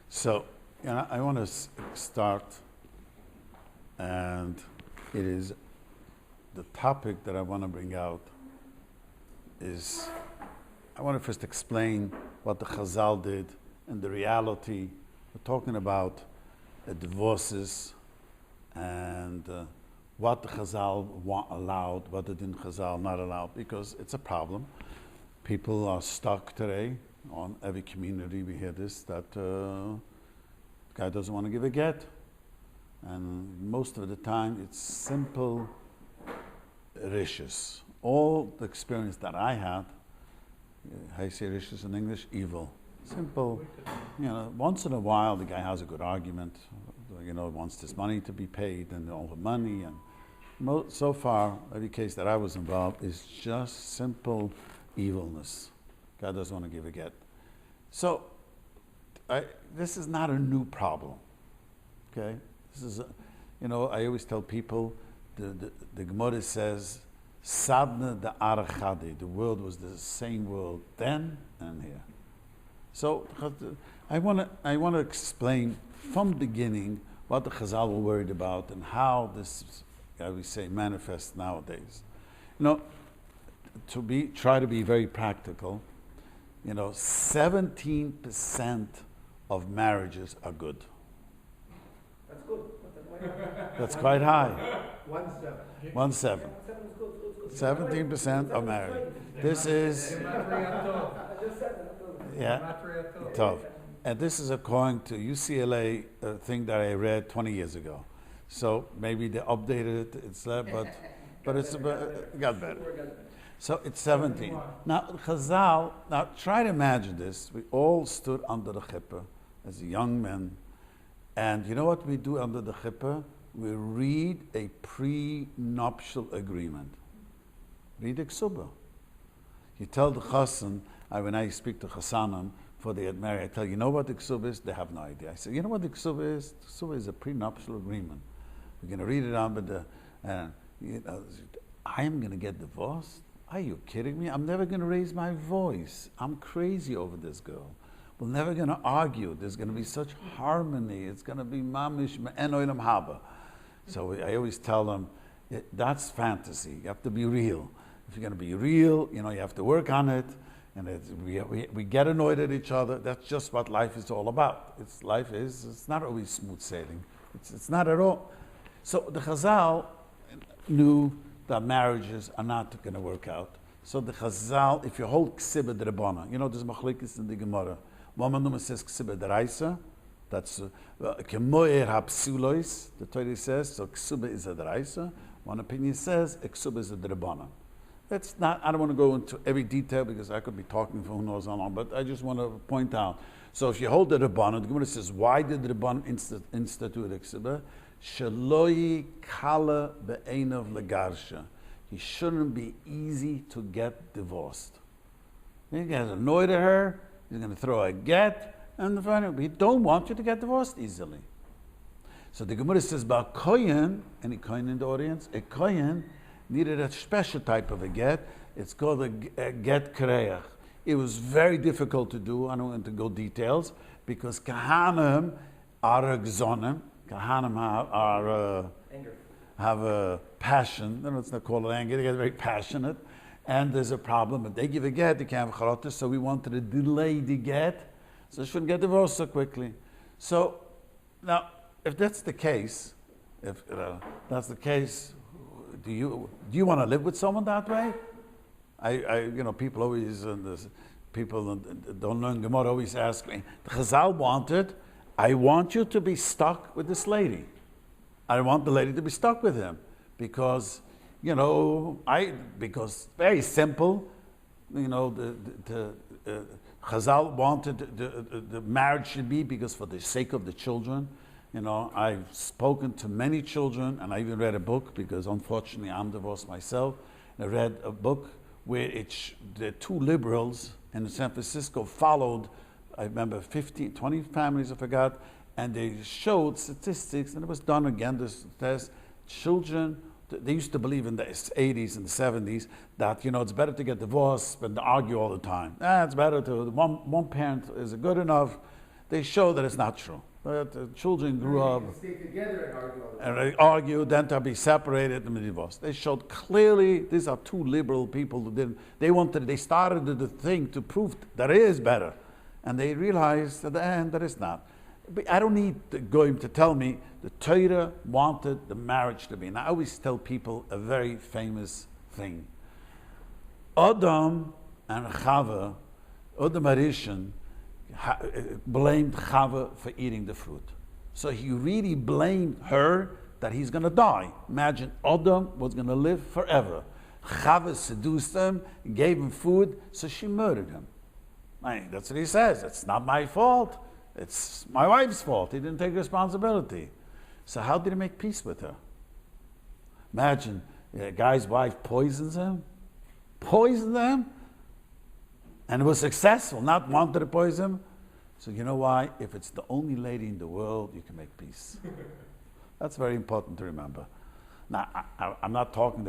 So, I want to start, and it is the topic that I want to bring out is I want to first explain what the Chazal did and the reality. We're talking about divorces and what the Chazal allowed, what the Din Chazal not allowed, because it's a problem. People are stuck today. On every community we hear this, that guy doesn't want to give a get. And most of the time it's simple rishus. All the experience that I had, how you say rishus in English? Evil. Simple. Once in a while the guy has a good argument, wants this money to be paid and all the money. And so far, every case that I was involved is just simple evilness. God doesn't want to give a get. So, this is not a new problem. Okay? This is, I always tell people, the Gemara says, Sadna the Arachadi, the world was the same world then and here. So, I want to explain from the beginning what the Chazal were worried about and how this, we say, manifests nowadays. Try to be very practical. 17% of marriages are good. That's good. That's quite high. 1-7. 17% are married. This is tough. And this is according to UCLA thing that I read 20 years ago. So maybe they updated it. It's less, but it got better. So it's 17. Now, Chazal, try to imagine this. We all stood under the Chippah as young men. And you know what we do under the Chippah? We read a pre-nuptial agreement. Read the Ksubah. You tell the Chassan, when I speak to Chassanim before they get married, I tell you know what the Ksubah is? They have no idea. I say, you know what the Ksubah is? The Ksubah is a pre-nuptial agreement. We're going to read it on, but I am going to get divorced? Are you kidding me? I'm never going to raise my voice. I'm crazy over this girl. We're never going to argue. There's going to be such harmony. It's going to be mamish me'en olam haba. So I always tell them, that's fantasy. You have to be real. If you're going to be real, you have to work on it. And we get annoyed at each other. That's just what life is all about. It's not always smooth sailing. It's not at all. So the Chazal knew that marriages are not going to work out. So the Chazal, if you hold Ksibah D'Rabbanan, there's machlekes in the Gemara. One man says Ksibah D'Raisa, that's Kemoer HaPsulois, the Torah says, so Ksibah is a D'Raisa. One opinion says Ksibah is a D'Rabbanan. That's not, I don't want to go into every detail because I could be talking for who knows how long, but I just want to point out. So if you hold the D'Rabbanan, the Gemara says, why did the D'Rabbanan institute Ksibah? Shaloi kala be'einav legarsha. He shouldn't be easy to get divorced. He gets annoyed at her, he's going to throw a get, and we don't want you to get divorced easily. So the Gemara says about Kohen, any Kohen in the audience? A Kohen needed a special type of a get. It's called a get kreach. It was very difficult to do. I don't want to go details, because Kahanim are exonim. Kahanim have a passion. It's not called anger. They get very passionate, and there's a problem. If they give a get, they can't have chalotis. So we wanted to delay the get, so they shouldn't get divorced so quickly. So now, if that's the case, do you want to live with someone that way? People always people don't learn Gemara always ask me. The Chazal wanted. I want you to be stuck with this lady. I want the lady to be stuck with him because very simple. The Chazal wanted the marriage should be because for the sake of the children. I've spoken to many children, and I even read a book because unfortunately I'm divorced myself. And I read a book where the two liberals in San Francisco followed. I remember 20 families, I forgot, and they showed statistics, and it was done again, this test, children, they used to believe in the 80s and the 70s that, it's better to get divorced than to argue all the time. It's better to, one parent is good enough, they show that it's not true. That the children grew up They stay together and argue all the time. and they argue, then to be separated and be divorced. They showed clearly these are two liberal people who didn't. They started the thing to prove that it is better, and they realized at the end that it's not. But I don't need the goyim to tell me the Torah wanted the marriage to be. And I always tell people a very famous thing. Adam and Chava, Adam Arishan, blamed Chava for eating the fruit. So he really blamed her that he's going to die. Imagine Adam was going to live forever. Chava seduced him, gave him food, so she murdered him. That's what he says. It's not my fault. It's my wife's fault. He didn't take responsibility. So how did he make peace with her? Imagine a guy's wife poisons him, and it was successful, not wanted to poison him. So you know why? If it's the only lady in the world, you can make peace. That's very important to remember. Now, I'm not talking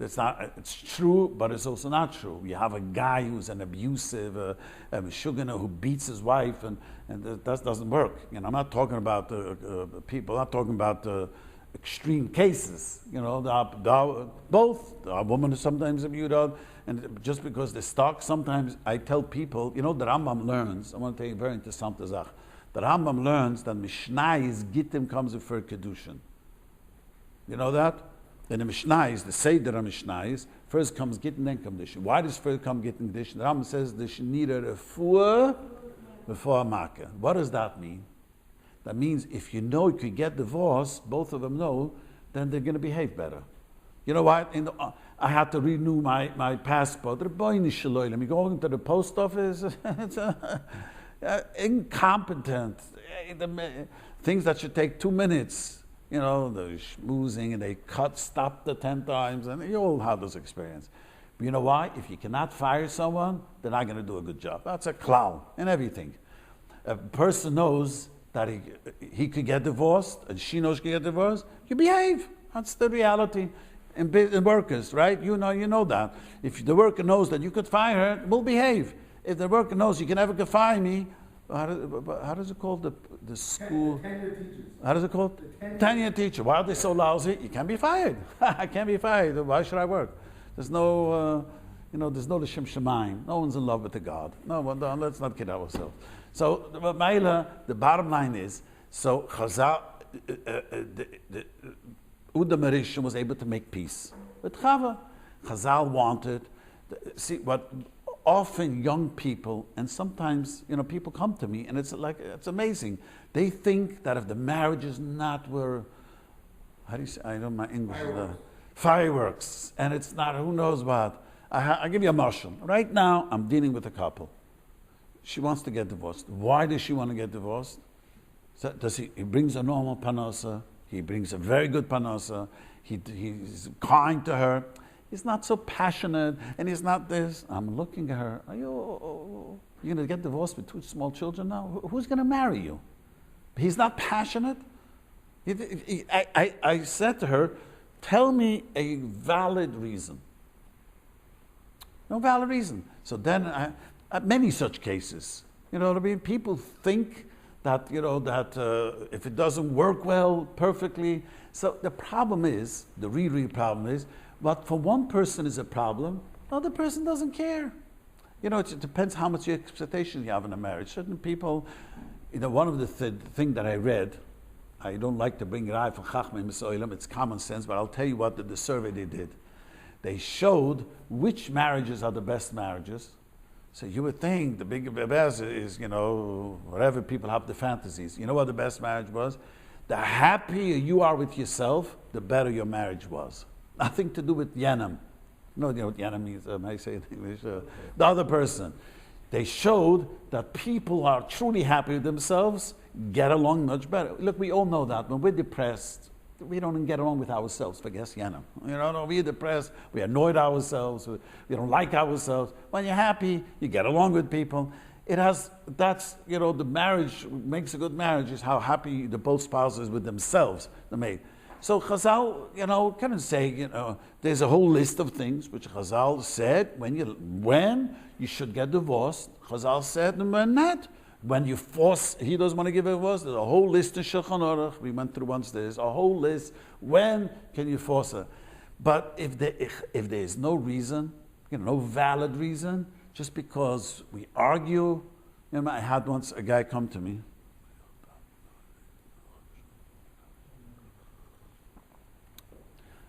it's true, but it's also not true. You have a guy who's an abusive, shugana who beats his wife, and that doesn't work. I'm not talking about people. I'm not talking about extreme cases. Both. A woman is sometimes abused, and just because they're stuck, sometimes I tell people, the Rambam learns, I want to tell you a very interesting thing. The Rambam learns that Mishnayis Gittim comes before Kedushin. You know that? In the Mishnayis, the Seder of Mishnayis, first comes Gittin, then comes Kedushin. Why does first come Gittin Kedushin? The Rambam says the Shnira Refuah before Makkah. What does that mean? That means if you could get divorced, both of them know, then they're going to behave better. You know what? I had to renew my passport. You go into the post office, it's incompetent. Things that should take 2 minutes. The schmoozing, and they stop the 10 times, and you all have this experience. But you know why? If you cannot fire someone, they're not going to do a good job. That's a clown in everything. A person knows that he could get divorced, and she knows she could get divorced, you behave. That's the reality in workers, right? You know that. If the worker knows that you could fire her, we'll behave. If the worker knows you can never fire me, how does it called the school? Tenure teachers. How does it called? Tenure teacher. Why are they so lousy? You can't be fired. I can't be fired. Why should I work? There's no, there's no L'Shem Shemayim. No one's in love with the God. No, let's not kid ourselves. So, the bottom line is, so Chazal, Uda Marisha was able to make peace with Chava. Chazal wanted, see what often young people, and sometimes people come to me, and it's amazing. They think that if the marriage is not where, how do you say? I don't know my English. Fireworks, and it's not who knows what. I give you a marshal. Right now, I'm dealing with a couple. She wants to get divorced. Why does she want to get divorced? So he brings a normal panosa. He brings a very good panosa. He's kind to her. He's not so passionate, and he's not this. I'm looking at her. You're going to get divorced with 2 small children now? Who's going to marry you? He's not passionate. I said to her, tell me a valid reason. No valid reason. So then, many such cases. You know what I mean? People think that, if it doesn't work well, perfectly. So the problem is, the real problem is, what for one person is a problem, the other person doesn't care. It depends how much expectation you have in a marriage. Certain people, one of the thing that I read, I don't like to bring it out from Chachmei Misoilam, it's common sense, but I'll tell you what the survey they did. They showed which marriages are the best marriages. So you would think the best is, whatever people have the fantasies. You know what the best marriage was? The happier you are with yourself, the better your marriage was. Nothing to do with Yanam. No, you know what Yanam means, I say it in English. The other person. They showed that people who are truly happy with themselves get along much better. Look, we all know that. When we're depressed, we don't even get along with ourselves. Forget Yanam. We're depressed, we annoyed ourselves, we don't like ourselves. When you're happy, you get along with people. The marriage makes a good marriage is how happy the both spouses with themselves, the mate. So Chazal, couldn't say, there's a whole list of things which Chazal said when you should get divorced. Chazal said, and when not. When you force, he doesn't want to give a divorce, there's a whole list in Shulchan Aruch, we went through once, there's a whole list, when can you force her? But if there is no reason, no valid reason, just because we argue, I had once a guy come to me,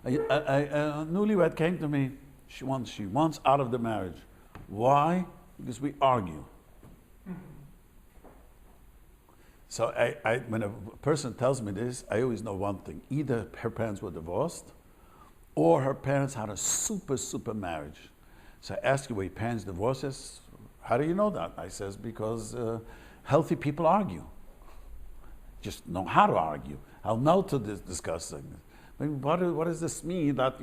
a newlywed came to me, she wants out of the marriage. Why? Because we argue. So when a person tells me this, I always know one thing. Either her parents were divorced, or her parents had a super, super marriage. So I ask you, were your parents divorced? How do you know that? I says, because healthy people argue. Just know how to argue. I'll know to discuss things. I mean, what does this mean that,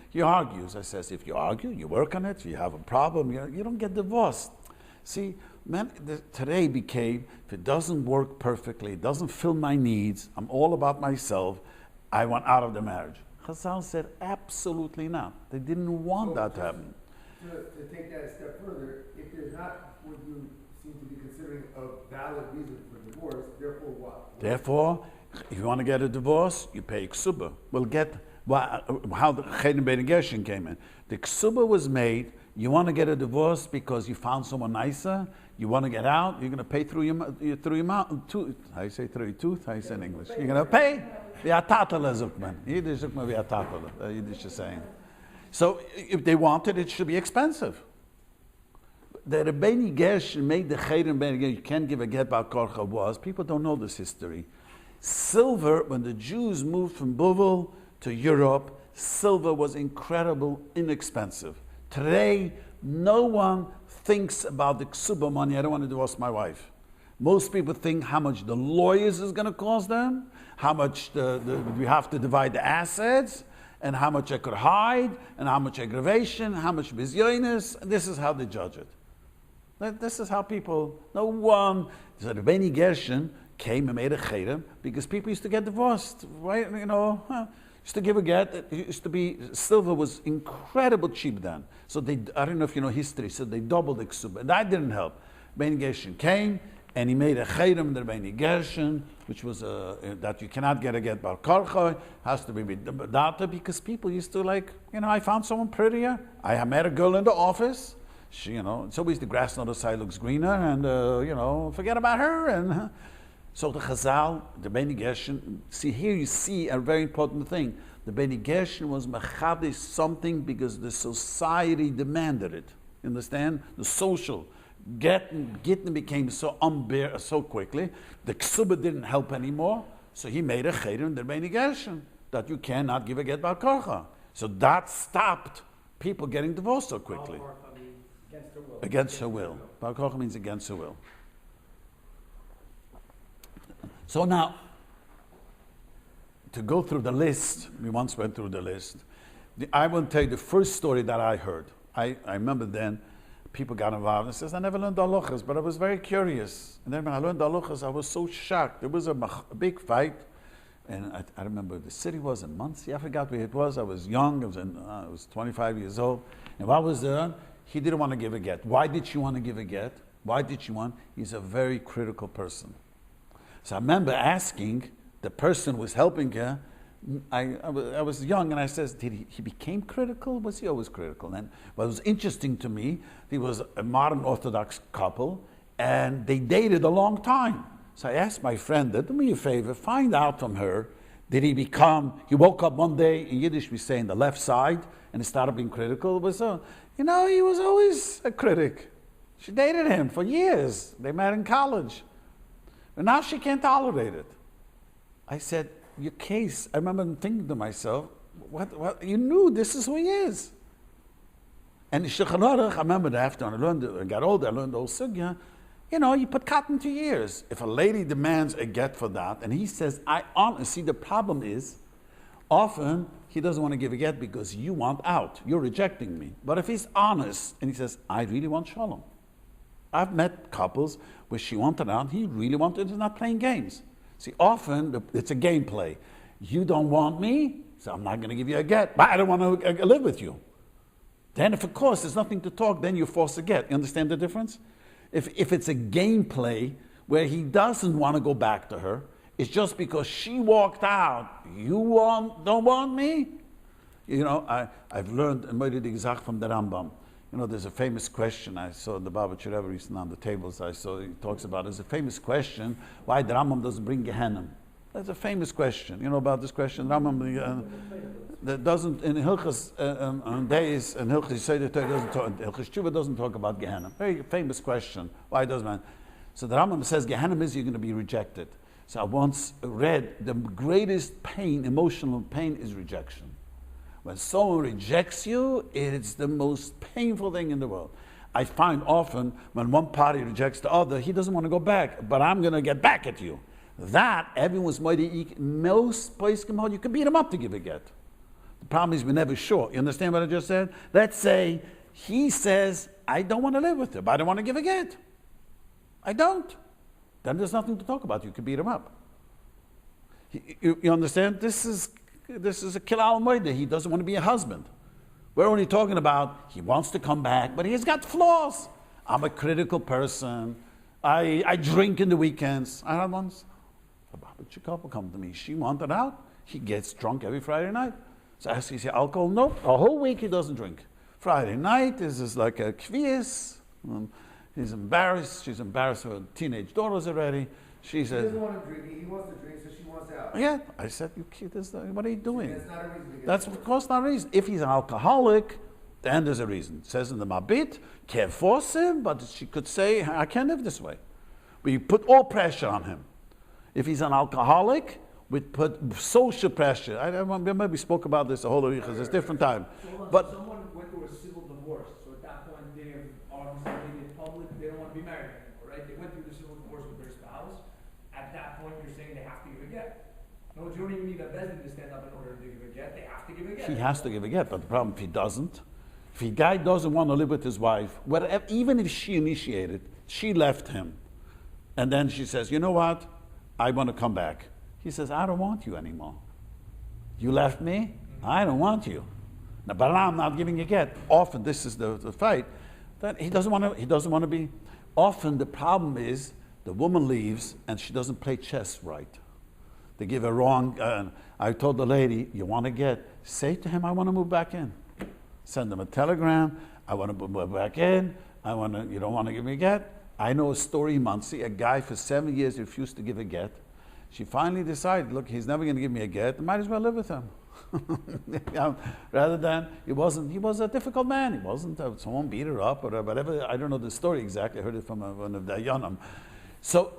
he argues? I says, if you argue, you work on it, you have a problem, you don't get divorced. See, man, today became, if it doesn't work perfectly, it doesn't fill my needs, I'm all about myself, I want out of the marriage. Chazal said, absolutely not. They didn't want that to happen. To take that a step further, if there's not what you seem to be considering a valid reason for divorce, therefore what? Therefore, if you want to get a divorce, you pay ksuba. We'll get how the Ched and Bein Gershon came in. The ksuba was made. You want to get a divorce because you found someone nicer. You want to get out. You're going to pay through your mouth. How you say through your tooth? How you say in English? You're going to pay. V'atatala zukman. Yiddish zukman v'atatala. Yiddish is saying. So if they wanted, it should be expensive. The Bein Gershon made the Ched and Bein Gershon. You can't give a get bar korcha was. People don't know this history. Silver, when the Jews moved from Bavel to Europe, silver was incredible, inexpensive. Today, no one thinks about the ksuba money. I don't want to divorce my wife. Most people think how much the lawyers is going to cost them, how much we have to divide the assets, and how much I could hide, and how much aggravation, how much bizyonis. This is how they judge it. This is how people, no one, so the Bein Gershon came and made a cherem because people used to get divorced, right? Used to give a get. It used to be, silver was incredible cheap then. So I don't know if you know history, so they doubled the ksuba. And that didn't help. Bein Gershon came and he made a cherem, the Bein Gershon, which was that you cannot get a get bar korcha, has to be with data, because people used to I found someone prettier. I met a girl in the office. She, it's always the grass on the side looks greener, and forget about her. And so the Chazal, the Bein Gershon, see here you see a very important thing. The Bein Gershon was mechadish something because the society demanded it. You understand? The social getting became so unbearable so quickly. The ksuba didn't help anymore, so he made a cherem, the Bein Gershon, that you cannot give a get bar korcha. So that stopped people getting divorced so quickly. Against her will. Bar korcha means against her will. So now, to go through the list, we once went through the list. I will tell you the first story that I heard. I remember then, people got involved and says, I never learned halachas, but I was very curious. And then when I learned halachas, I was so shocked. There was a big fight, and I remember the city was in Muncie. I forgot where it was. I was young. I was 25 years old. And while I was there, he didn't want to give a get. Why did she want to give a get? Why did she want? He's a very critical person. So I remember asking the person who was helping her, I was young, and I says, he became critical? Was he always critical? And what was interesting to me, he was a modern Orthodox couple, and they dated a long time. So I asked my friend, do me a favor, find out from her, he woke up one day, in Yiddish we say in the left side, and he started being critical. It was he was always a critic. She dated him for years. They met in college. And now she can't tolerate it. I said, your case, I remember thinking to myself, what you knew this is who he is. And Shulchan Aruch, I remember that after I got older, I learned the whole sugya, you put cotton to ears. If a lady demands a get for that, and he says, see, the problem is, often he doesn't want to give a get because you want out. You're rejecting me. But if he's honest, and he says, I really want shalom. I've met couples where she wanted out, he really wanted, he's not playing games. See, often it's a game play. You don't want me, so I'm not going to give you a get, but I don't want to live with you. Then if, of course, there's nothing to talk, then you force a get. You understand the difference? If it's a gameplay where he doesn't want to go back to her, it's just because she walked out. Don't want me? I've learned from the Rambam. There's a famous question I saw in the Baba Rebbe recently on the tables. He talks about. There's a famous question why the Rambam doesn't bring Gehenna. That's a famous question. You know about this question? Rambam that doesn't in Hilchas days and Hilchas Yisrael doesn't talk. Hilchas Tshuva doesn't talk about Gehenna. Very famous question. Why does man? So the Rambam says Gehenna is you're going to be rejected. So I once read the greatest pain, emotional pain, is rejection. When someone rejects you, it's the most painful thing in the world. I find often when one party rejects the other, he doesn't want to go back, but I'm going to get back at you. That, everyone's mighty, most places you can beat him up to give a get. The problem is we're never sure. You understand what I just said? Let's say he says, I don't want to live with her, but I don't want to give a get. I don't. Then there's nothing to talk about. You can beat him up. You understand? This is a kilal moide. He doesn't want to be a husband. We're only talking about he wants to come back, but he's got flaws. I'm a critical person. I drink in the weekends. I had once a couple come to me. She wanted out. He gets drunk every Friday night. So I ask, is he alcohol? Nope. A whole week he doesn't drink. Friday night is like a kvias. He's embarrassed. She's embarrassed with her teenage daughters already. She says, doesn't want to drink. He wants to drink, so she wants out. Yeah. I said, you kid, what are you doing? That's not a reason to get That's of course not a reason. If he's an alcoholic, then there's a reason. It says in the Mabit, can't force him, but she could say, I can't live this way. But you put all pressure on him. If he's an alcoholic, we put social pressure. I remember we spoke about this a whole lot, because it's a different time. But someone went through a civil divorce, so at that point they are in public, they don't want to be married anymore, right? They went through the civil divorce with their spouse. At that point, you're saying they have to give a get. No, you don't even need a bezdin to stand up in order to give a get. They have to give a get. He has to give a get, but the problem if he doesn't, if a guy doesn't want to live with his wife, whatever, even if she initiated, she left him, and then she says, you know what, I want to come back. He says, I don't want you anymore. You left me, I don't want you. Now, but I'm not giving a get. Often, this is the fight, that he doesn't want to be. Often the problem is the woman leaves and she doesn't play chess right. They give a wrong, I told the lady, you want to get, say to him, I want to move back in. Send him a telegram, I want to move back in, you don't want to give me a get. I know a story in Muncie, a guy for 7 years refused to give a get. She finally decided, look, he's never going to give me a get, I might as well live with him. Rather than, he was a difficult man. He wasn't, someone beat her up or whatever. I don't know the story exactly. I heard it from one of the Yonim. So,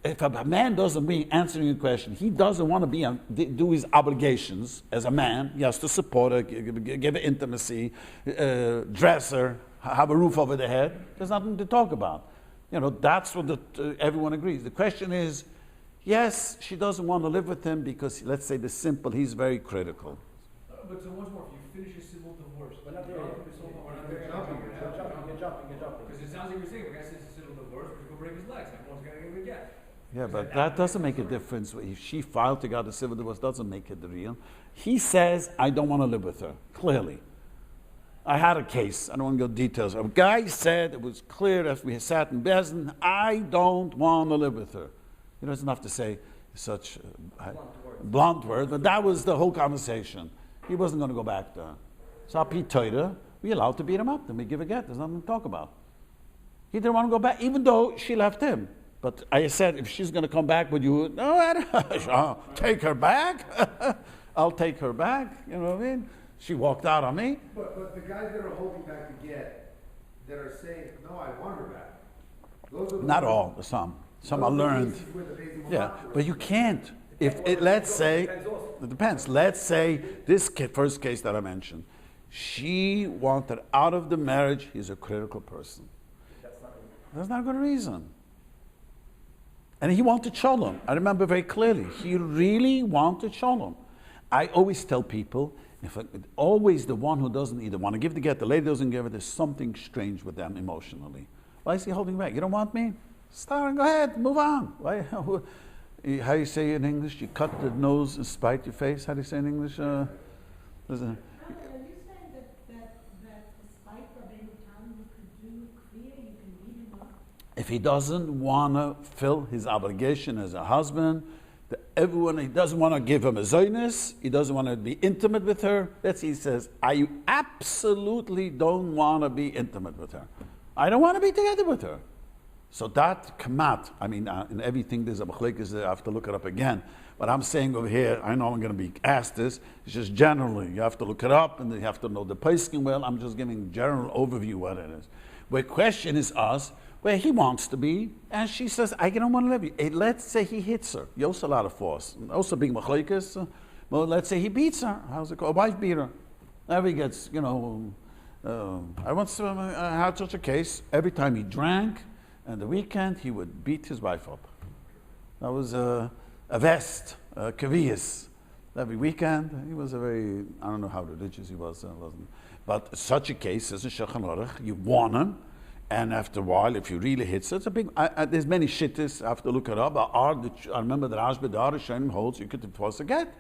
if a man doesn't be answering a question, he doesn't want to do his obligations as a man. He has to support her, give her intimacy, dress her, have a roof over their head. There's nothing to talk about. That's what everyone agrees. The question is, yes, she doesn't want to live with him because, let's say he's very critical. But so once more, if you finish a civil divorce, but not You're jumping. because it sounds like you're saying, the guy says it's a civil divorce, we're going to break his legs, everyone's going to give him a get. Yeah, but that doesn't make a difference. If she filed to get a civil divorce, doesn't make it real. He says, I don't want to live with her, clearly. I had a case, I don't want to go into details. A guy said, it was clear as we sat in Bezdin, I don't want to live with her. He doesn't have to say such blunt words, but that was the whole conversation. He wasn't going to go back there. So Pete Toida, we allowed to beat him up, then we give a get. There's nothing to talk about. He didn't want to go back, even though she left him. But I said, if she's going to come back, would you? No, I'll take her back. I'll take her back. You know what I mean? She walked out on me. But the guys that are holding back the get, that are saying, no, I want her back. Those are Not all, some. Some are learned. Yeah, but you can't. Let's say, it depends. Let's say this first case that I mentioned, she wanted out of the marriage. He's a critical person. That's not a good reason. And he wanted shalom. I remember very clearly. He really wanted shalom. I always tell people, always the one who doesn't either want to give the get, the lady doesn't give it, there's something strange with them emotionally. Why is he holding back? You don't want me? Start, go ahead, move on. Why, how you say in English? You cut the nose and spite your face. How do you say in English? Are you saying that despite Rabbeinu Tam, you could do clear, you can beat him up? if he doesn't want to fill his obligation as a husband, he doesn't want to give him a zoynus, he doesn't want to be intimate with her. He says, I absolutely don't want to be intimate with her. I don't want to be together with her. So that kamat, in everything there's a machlekes, I have to look it up again. But I'm saying over here, I know I'm going to be asked this, it's just generally, you have to look it up and you have to know the poskim well. I'm just giving general overview what it is. Where question is us, where he wants to be, and she says, I don't want to live you. Let's say he hits her. You also a lot of force. Also being machlekes, well, let's say he beats her. How's it called? A wife beat her. Now he gets, I once had such a case. Every time he drank, and the weekend, he would beat his wife up. That was a vest, a kavias. Every weekend, he was I don't know how religious he was, wasn't. But such a case is a Shulchan Aruch. You warn him, and after a while, if you really hit, it's a big. There's many shittas. I have to look it up. I remember the Rashba, the Rishonim holds you could enforce a get.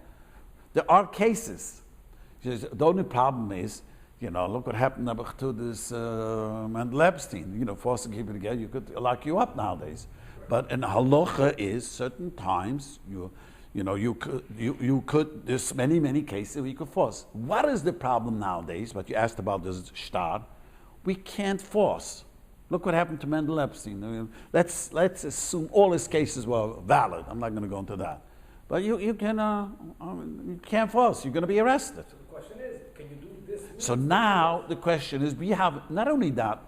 There are cases. The only problem is, look what happened to this Mendel Epstein. Forcing people to get, you could lock you up nowadays. But in halacha is certain times you could. There's many cases where you could force. What is the problem nowadays? What you asked about this shtar, we can't force. Look what happened to Mendel Epstein. Let's assume all his cases were valid. I'm not going to go into that. But you can't force. You're going to be arrested. So the question is, can you do this? So now the question is, we have not only that,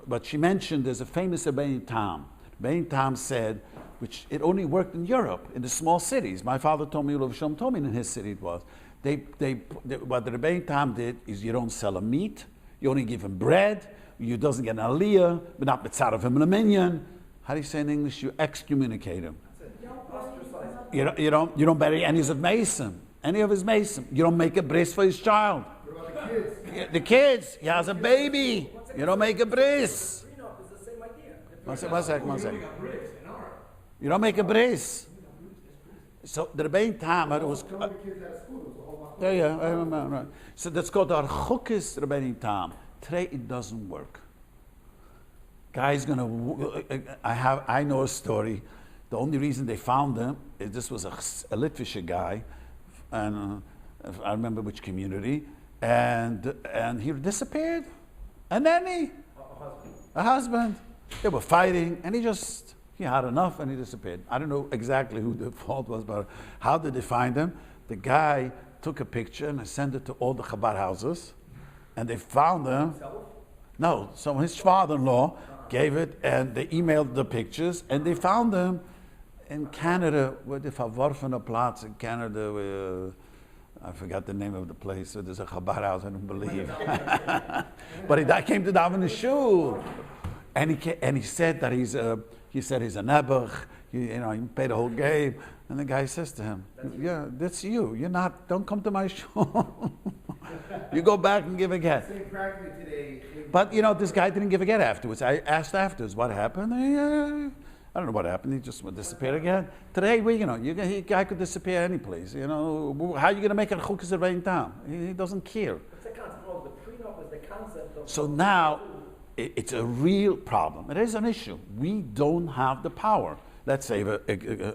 but she mentioned there's a famous Rabbi Tam. Rabbi Tam said, which it only worked in Europe, in the small cities. My father told me, told me in his city it was. What the Rabbi Tam did is you don't sell him meat, you only give him bread, you doesn't get an aliyah, but not betzad of him in a minyan. How do you say in English? You excommunicate him. You don't bury any of his mason. You don't make a bris for his child. What about the kids? The kids, he has a baby. You don't make a bris. Prenup is the same idea. One second. You don't make a bris. So the Rebbe Tam, it was. Some of the kids at school, it was a whole lot. Yeah, I remember. Right. So that's called our chukis Rebbe Tam. Today it doesn't work. Guy's I know a story. The only reason they found him is this was a Litvish guy, and I remember which community, and he disappeared, and then a husband. They were fighting, and he had enough, and he disappeared. I don't know exactly who the fault was, but how did they find him? The guy took a picture and sent it to all the Chabad houses, and they found him. No, so his father-in-law gave it, and they emailed the pictures, and they found him in Canada, where the verworfene Platz in Canada, where, I forgot the name of the place. So there's a Chabad house, I don't believe. But he came to daven in the shul, and he said that he's a nebuch. He paid the whole game. And the guy says to him, "Yeah, that's you. You're not. Don't come to my shul. You go back and give a get." Same practically today. But this guy didn't give a get afterwards. I asked afterwards, what happened? I don't know what happened. He just disappeared again. Today, guy could disappear any place. How are you going to make a chukas of rain down? He doesn't care. It's the concept of the prenup is the concept of. So now, it's a real problem. It is an issue. We don't have the power. Let's say a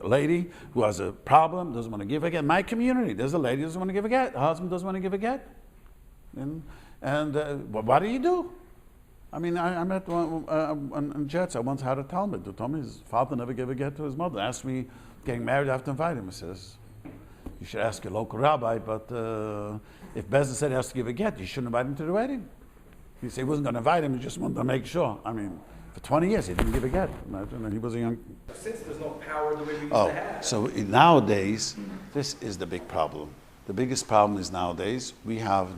lady who has a problem, doesn't want to give a get. My community, there's a lady who doesn't want to give a get. A husband doesn't want to give a get. And what do you do? I met one in Jets. I once had a Talmud who told me his father never gave a get to his mother. Asked me, getting married, I have to invite him. He says, you should ask your local rabbi, but if Bezin said he has to give a get, you shouldn't invite him to the wedding. He said he wasn't going to invite him, he just wanted to make sure. For 20 years, he didn't give a get. He was a young... Since there's no power the way we used to have. So nowadays, this is the big problem. The biggest problem is nowadays, we have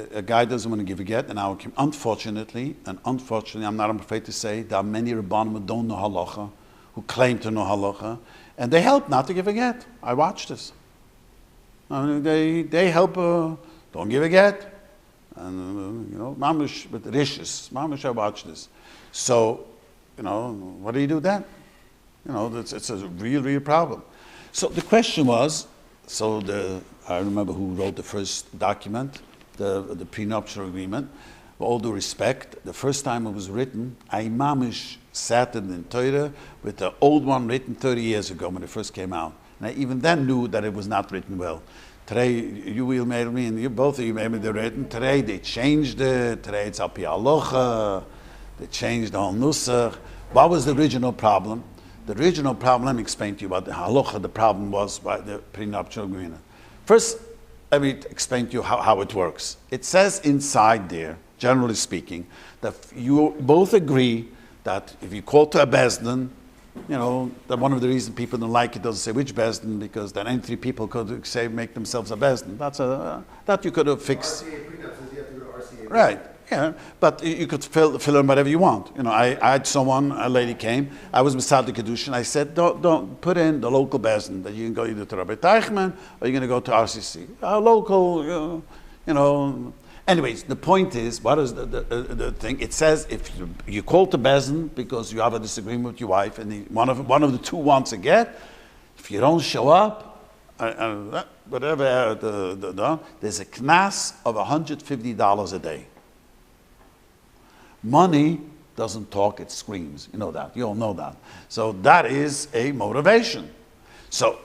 a guy doesn't want to give a get, and unfortunately, I'm not afraid to say, there are many Rabbanim who don't know halacha, who claim to know halacha, and they help not to give a get. I watched this. They help, don't give a get. And, mamish with rishis. Mamish, I watch this. So, what do you do then? It's a real problem. So the question was, I remember who wrote the first document, the prenuptial agreement. with all due respect, the first time it was written, I mamish sat in Torah with the old one written 30 years ago when it first came out. And I even then knew that it was not written well. Today, you will made me, and you both of you made me the written. Today they changed it. Today it's al pi halacha. They changed the whole nusach. What was the original problem? The original problem, let me explain to you about the halacha. The problem was by the prenuptial agreement. First, let me explain to you how it works. It says inside there, generally speaking, that you both agree that if you call to a bezdin, that one of the reasons people don't like it doesn't say which bezdin, because then any three people could say make themselves a bezdin. That you could have fixed. RCA prenup says you have to go to RCA. Right. Yeah, but you could fill in whatever you want. I had a lady came, I was Misad the Kedushin, I said, don't put in the local bezdin, that you can go either to Rabbi Teichman or you're going to go to RCC. Our local, Anyways, the point is, what is the thing? It says if you call to bezdin because you have a disagreement with your wife and one of the two wants a get, if you don't show up, whatever, there's a knas of $150 a day. Money doesn't talk, it screams. You know that. You all know that. So that is a motivation. So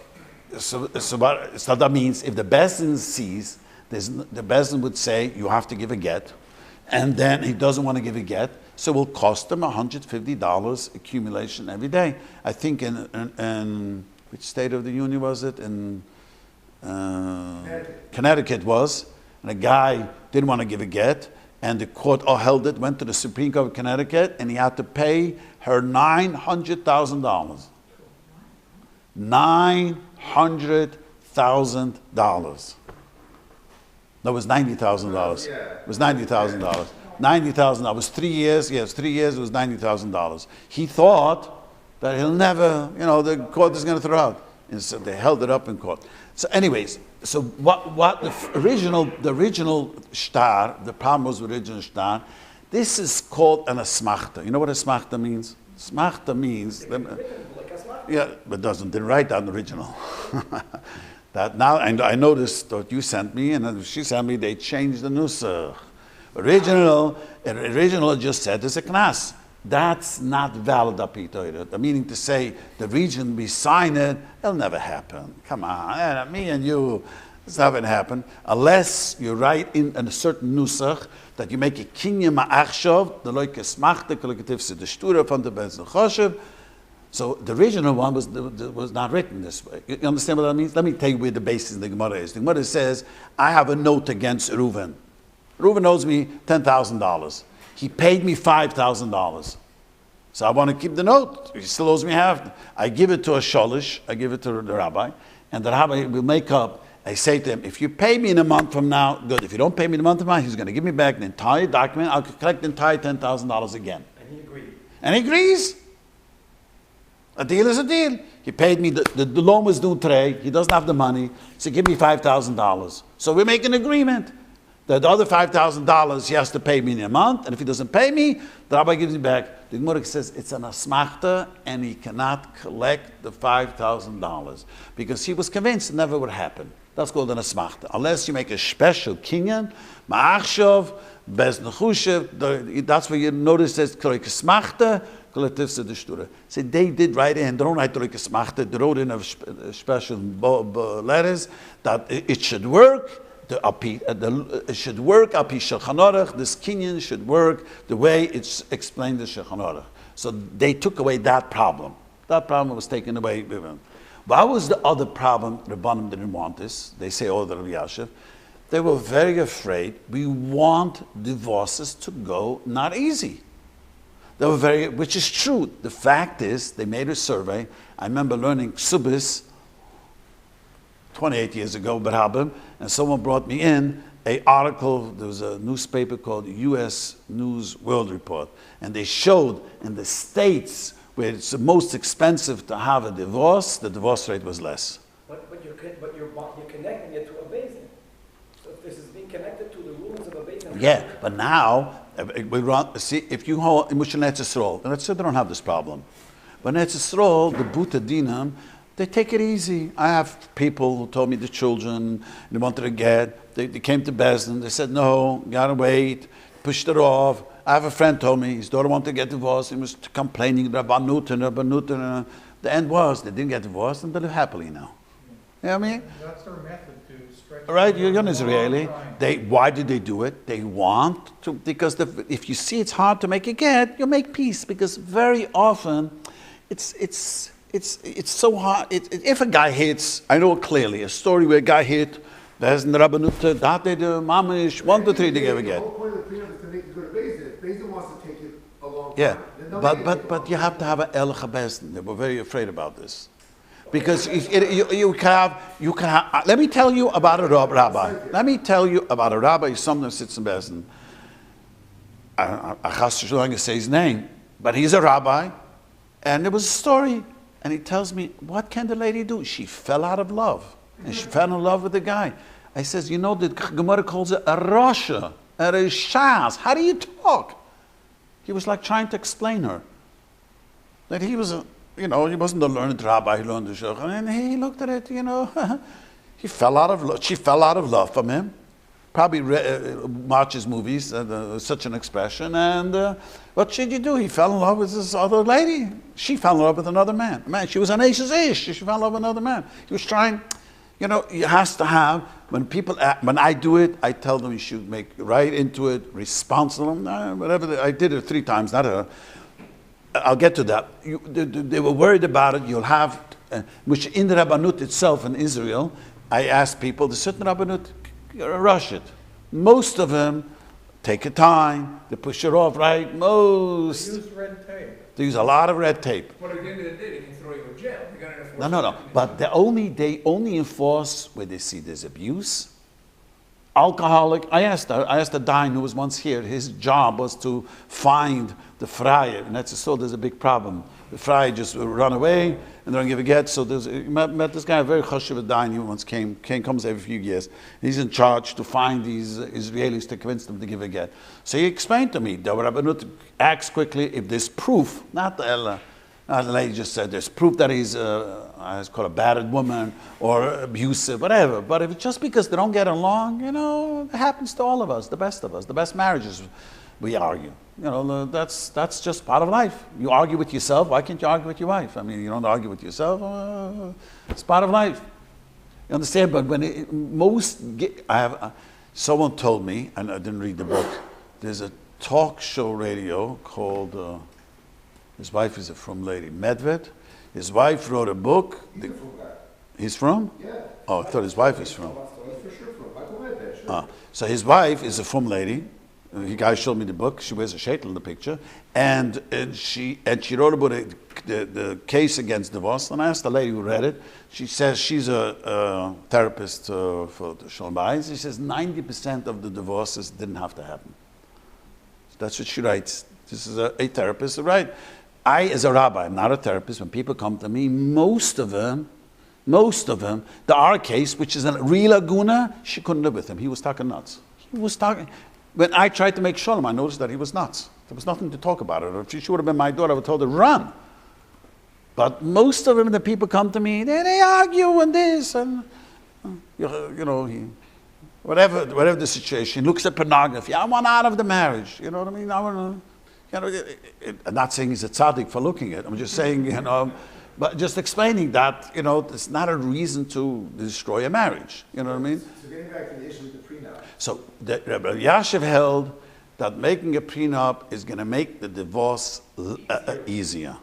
that means if the bezdin sees, the bezdin would say, you have to give a get, and then he doesn't want to give a get, so it will cost him $150 accumulation every day. I think in which state of the union was it? In Connecticut was, and a guy didn't want to give a get, and the court upheld it, went to the Supreme Court of Connecticut, and he had to pay her $900,000. $900,000. That was $90,000. It was $90,000. $90,000. It was 3 years. Yes, 3 years. It was $90,000. He thought that he'll never, the court is going to throw out. And so they held it up in court. So, anyways, so what the original shtar, the problem was with the original shtar. This is called an asmachta. You know what asmachta means? Asmachta means, yeah, but didn't write that in the original. That now, and I noticed that you sent me, and she sent me, they changed the nusach. Original just said there's a knas. That's not valid apitoida. The meaning to say the region we sign it, it'll never happen. Come on, me and you, it's not going to happen unless you write in a certain nusach that you make a kinyan ma'achshav, the loike smachta kolektivse the shtura from the bezdin choshev. So the original one was not written this way. You understand what that means? Let me tell you where the basis of the Gemara is. The Gemara says, I have a note against Reuven. Reuven owes me $10,000. He paid me $5,000. So I want to keep the note. He still owes me half. I give it to a sholish. I give it to the rabbi. And the rabbi will make up. I say to him, if you pay me in a month from now, good. If you don't pay me in a month from now, he's going to give me back the entire document. I'll collect the entire $10,000 again. And he agreed. And he agrees. A deal is a deal. He paid me, the loan was due today. He doesn't have the money. So give me $5,000. So we make an agreement. The other $5,000 he has to pay me in a month, and if he doesn't pay me, the rabbi gives me back. The Gemara says it's an asmachta, and he cannot collect the $5,000 because he was convinced it never would happen. That's called an asmachta. Unless you make a special kinyan, ma'achshav, bez nechushev, that's where you notice there's korek asmachta, kolektivse de shtura. So they did write in, they don't write korek asmachta, they wrote in a special letters that it should work. It should work, api Shulchan Aruch, this kinyan should work the way it's explained in Shulchan Aruch. So they took away that problem. That problem was taken away. What was the other problem? Rabbanim didn't want this. They say, the Rabbi Yashiv. They were very afraid. We want divorces to go not easy. They were which is true. The fact is, they made a survey. I remember learning Ksubis 28 years ago, and someone brought me in an article. There was a newspaper called U.S. News World Report, and they showed in the states where it's the most expensive to have a divorce, the divorce rate was less. But you're connecting it to a basin. So if this is being connected to the rulings of a basin. Yeah, but now if you hold in Moshe Netzisrol, let's say they don't have this problem, but Netzisrol, the Buta Dinam, they take it easy. I have people who told me the children, they wanted to get, they came to Bezdin, they said, no, gotta wait, pushed it off. I have a friend told me his daughter wanted to get divorced. He was complaining, Rabbanut. The end was they didn't get divorced and they live happily now. You know what I mean? That's their method to stretch. Right, you're an Israeli. Why did they do it? They want to, because if you see it's hard to make a get, you make peace. Because very often, it's so hard. If a guy hits, I know clearly a story where a guy hit. There's the Rabbanut, that they do, mamish, 1, 2, 3, they give a get. The whole point of the prenup is to make it go to Beis Din. Beis Din wants to take it a long time. Yeah, Then they'll make it but take you a have to have an Halacha Beis Din. They were very afraid about this. Because you can have, let me tell you about a rabbi. Let me tell you about a rabbi who sometimes sits in Beis Din. I'm going to say his name, but he's a rabbi. And there was a story, and he tells me, what can the lady do? She fell out of love. And she fell in love with the guy. I says, you know, the Gemara calls it a Rasha, a Rishas. How do you talk? He was like trying to explain her. That he was he wasn't a learned rabbi, he learned the Shulchan. And he looked at it, he fell out of love. She fell out of love from him. Probably watches movies, such an expression. And what should you do? He fell in love with this other lady. She fell in love with another man. Man, she was an Ashes ish. She fell in love with another man. He was trying, you has to have, when I do it, I tell them you should make right into it, responsible. Whatever, I did it 3 times, I'll get to that. They were worried about it. You'll have, which in the Rabbanut itself in Israel, I asked people, the certain Rabbanut, rush it. Most of them take a time, they push it off, right? They Most. use red tape. They use a lot of red tape. But at the end of the day, they can throw you in jail. They gotta enforce No. it. But they only enforce where they see there's abuse. Alcoholic. I asked a dine who was once here. His job was to find the friar, and that's so there's a big problem. The friar just run away and they don't give a get. So met this guy, a very chashuv dine. He once comes every few years. He's in charge to find these Israelis to convince them to give a get. So he explained to me, the Rabbanut acts quickly if there's proof, not the lady just said there's proof that he's called a battered woman or abusive, whatever. But if it's just because they don't get along, it happens to all of us, the best marriages, we argue. That's just part of life. You argue with yourself. Why can't you argue with your wife? I mean, you don't argue with yourself. It's part of life. You understand? But someone told me, and I didn't read the book. There's a talk show radio called. His wife is a from lady, Medved. His wife wrote a book. He's a from guy. He's from? Yeah. Oh, I thought his wife is from. He's for sure from. Michael Medved, sure. So his wife is a from lady. The guy showed me the book. She wears a shaitel in the picture, and she wrote about the case against divorce. And I asked the lady who read it. She says she's a therapist for the Shalom Bayis. She says 90% of the divorces didn't have to happen. That's what she writes. This is a therapist, right? I, as a rabbi, I'm not a therapist. When people come to me, most of them, there are a case, which is a real aguna, she couldn't live with him. He was talking nuts. When I tried to make shalom, I noticed that he was nuts. There was nothing to talk about it. If she would have been my daughter, I would have told her, run. But most of them, the people come to me, they argue and this, and, whatever the situation, he looks at pornography. I want out of the marriage. You know what I mean? I want to. I'm not saying he's a tzaddik for looking at it. I'm just saying, but just explaining that, it's not a reason to destroy a marriage. You know what I mean? So getting back to the issue with the prenup. So Rabbi Yashiv held that making a prenup is going to make the divorce easier.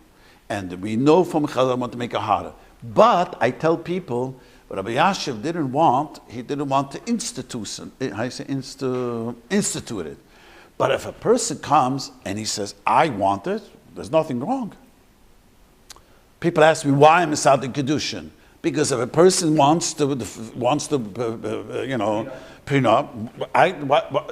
And we know from Chazal want to make it harder. But I tell people, Rabbi Yashiv didn't want to institute it. But if a person comes and he says, I want it, there's nothing wrong. People ask me why I'm a Sadiq Kedushin. Because if a person wants to prenup,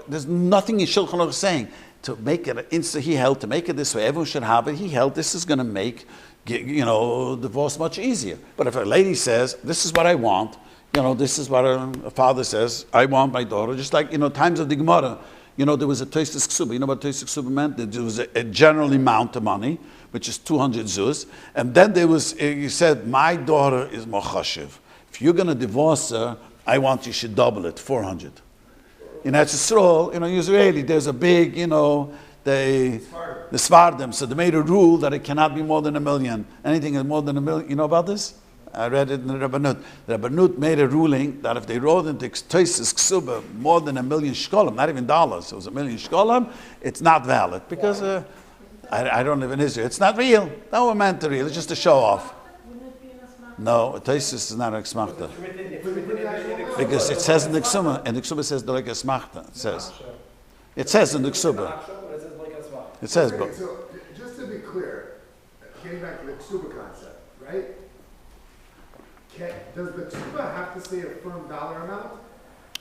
there's nothing in Shulchan Aruch saying to make it he held to make it this way. Everyone should have it. He held this is going to make divorce much easier. But if a lady says, this is what I want, this is what a father says, I want my daughter, just like times of the Gemara. There was a Tosis Ksuba. You know what Tosis Ksuba meant? There was a general amount of money, which is 200 zuz. And then he said, my daughter is mochashiv. If you're going to divorce her, I want you should double it, 400. In Eretz Yisrael, Israeli, there's a big, the Svardim, so they made a rule that it cannot be more than $1 million. Anything is more than $1 million. You know about this? I read it in the Rabbanut. The Rabbanut made a ruling that if they wrote into Tosis Ksuba more than $1 million shkolim, not even dollars, it was $1 million shkolim, it's not valid. Because I don't live in Israel. It's not real. No one meant to real. It's just a show off. No, Tosis is not an Ksmachta. Because it says in the Ksuba, and the Ksuba says like a Smachta. It says in the Ksuba. It says, okay, so just to be clear, getting back to the Ksuba concept, right? Does the Ksuba have to say a firm dollar amount?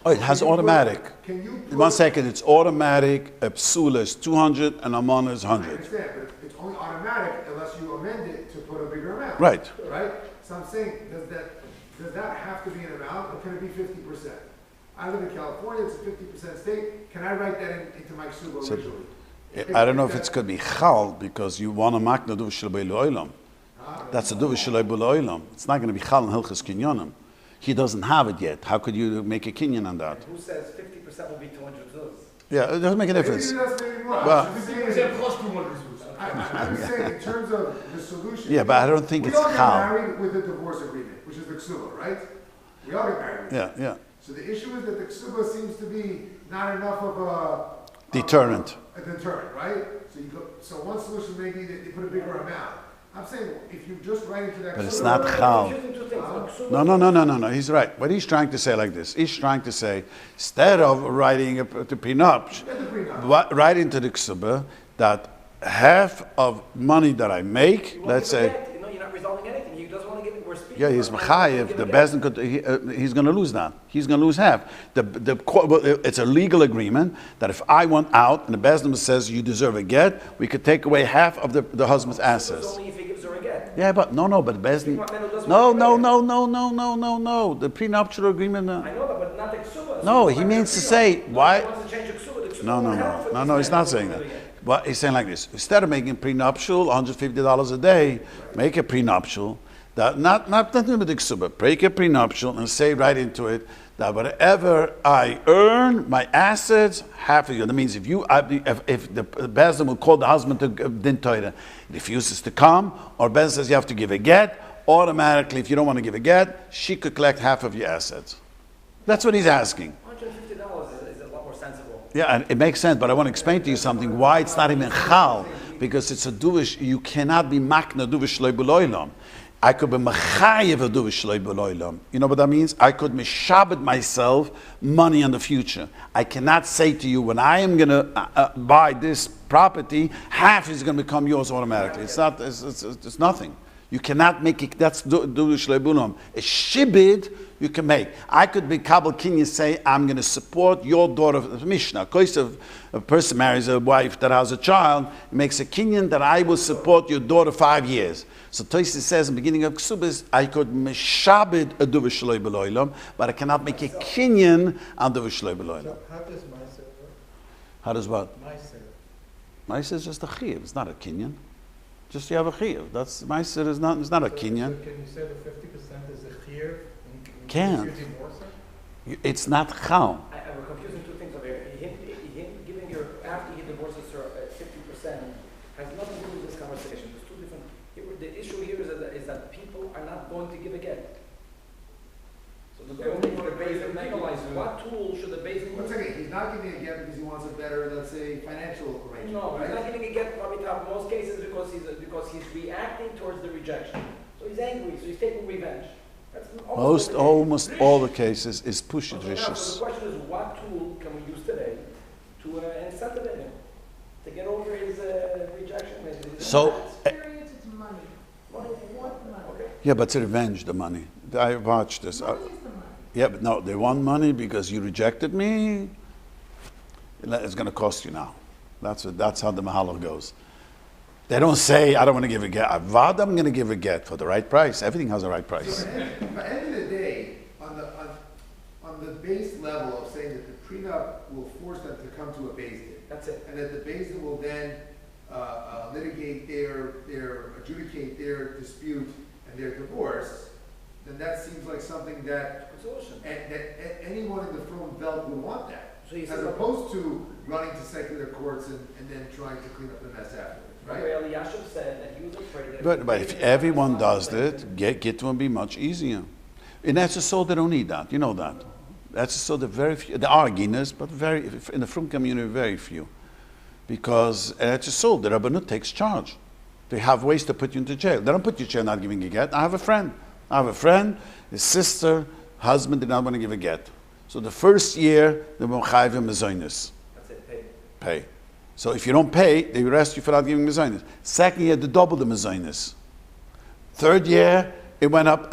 Oh, it has automatic. Can you put, 1 second, it's automatic. A psula is 200 and a mana is I 100. understand, but it's only automatic unless you amend it to put a bigger amount. Right. Right? So I'm saying, does that have to be an amount, or can it be 50%? I live in California, it's a 50% state. Can I write that into my Ksuba So, originally? I don't know if it's going to be chal because you want to make the duv shalei oilam. That's a duv shalei oilam. It's not going to be chal in hilchas kinyonim. He doesn't have it yet. How could you make a kinyan on that? Who says 50% will be 200 zuz? Yeah, it doesn't make a difference. Maybe that's maybe more. Well- 50% plus 200 zuz. I'm just saying, in terms of the solution. Yeah, but I don't think we it's all get chal. married with a divorce agreement, which is the ksuba, right? We all get married with Yeah, it. yeah. So the issue is that the ksuba seems to be not enough of a Deterrent. A deterrent, right? So one solution may be that they put a bigger amount. I'm saying if you just write into that. But it's ksuba- not chal. Confusing two things. No. He's right. What he's trying to say like this. He's trying to say, instead of writing to prenup, Get the prenup. write into the ksuba that half of money that I make, You won't let's give a say, get. You're not resolving anything. He doesn't want to give it. We're speaking. yeah, he's about mechayev. give The a get. bezdin could. He's going to lose that. He's going to lose half. It's a legal agreement that if I want out and the bezdin says you deserve a get, we could take away half of the husband's It's assets. only if he gives her a get. Yeah, but but bezdin. No. The prenuptial agreement. I know that, but not the ksuba. No, he means to say why. He wants to change the ksuba. The ksuba No. won't help it. He's not saying that. Well, he's saying like this: instead of making prenuptial $150 a day, make a prenuptial. That not nothing with the ksuba. Break a prenuptial and say right into it that whatever I earn, my assets, half of you. That means if the bezdin will call the husband to din Torah, refuses to come, or bezdin says you have to give a get, automatically, if you don't want to give a get, she could collect half of your assets. That's what he's asking. $150 is a lot more sensible. Yeah, and it makes sense, but I want to explain to you something why it's not even chal, because it's a duvish. You cannot be makna duvish loy b'loylam. I could be mechayev a duvish loy b'loylam. You know what that means? I could mishabed myself money in the future. I cannot say to you when I am going to buy this property, half is going to become yours automatically. It's not. It's nothing. You cannot make it. That's duvish loy b'loylam. A shibid you can make. I could be Kabul Kinya say, I'm going to support your daughter, Mishnah. Of course, if a person marries a wife that has a child, makes a Kinyan that I will support your daughter 5 years. So Tosis says in the beginning of Ksubis, I could meshabed a duvish loy b'loylam, but I cannot make a Kinyan on duvish loy b'loylam. So how does Meiser work? How does what? Meiser. Meiser is just a chiyuv. It's not a Kinyan. Just you have a chiyuv. That's Meiser is not. It's not a Kinyan. So can you say that 50% is a chiyuv? Can't. It's not chal. We're confusing two things over here. Him giving her, after he divorces her at 50%, has nothing to do with this conversation. There's two different. The issue here is that people are not going to give a get. So the basin legalize. What tool should the basin One use? second, he's not giving a get because he wants a better, let's say, financial arrangement, No, he's right? not giving a get probably in most cases because he's reacting towards the rejection. So he's angry, so he's taking revenge. That's Almost all the cases is pushit So vicious. the question is, what tool can we use today to incentivize him to get over his rejection? So, Experience, it's money. Money. They want the money. Okay. yeah, but it's revenge, the money. I watched this. Money is the money. Yeah, but no, they want money because you rejected me. It's going to cost you now. That's how the mahalach goes. They don't say, I don't want to give a get. Avad, I'm going to give a get for the right price. Everything has a right price. So at the end of the day, on the base level of saying that the prenup will force them to come to a beis din, That's it. and that the beis din will then litigate adjudicate their dispute and their divorce, then that seems like something that Good solution. that anyone in the firm belt would want that. So you as said, opposed to running to secular courts and then trying to clean up the mess afterwards, right? Rabbi Eliashib said that he was afraid that. But if everyone does it, get will be much easier. In Eretz Yisrael, they don't need that. You know that. Eretz Yisrael, very few. There are guinness, but very in the Frum community, very few. Because Eretz Yisrael, the Rabbanut takes charge. They have ways to put you into jail. They don't put you in jail not giving a get. I have a friend, his sister, husband did not want to give a get. So the first year, they will chayiv him mezainis. That's it, Pay. So if you don't pay, they arrest you for not giving mezainis. Second year, they double the mezainis. Third year, it went up,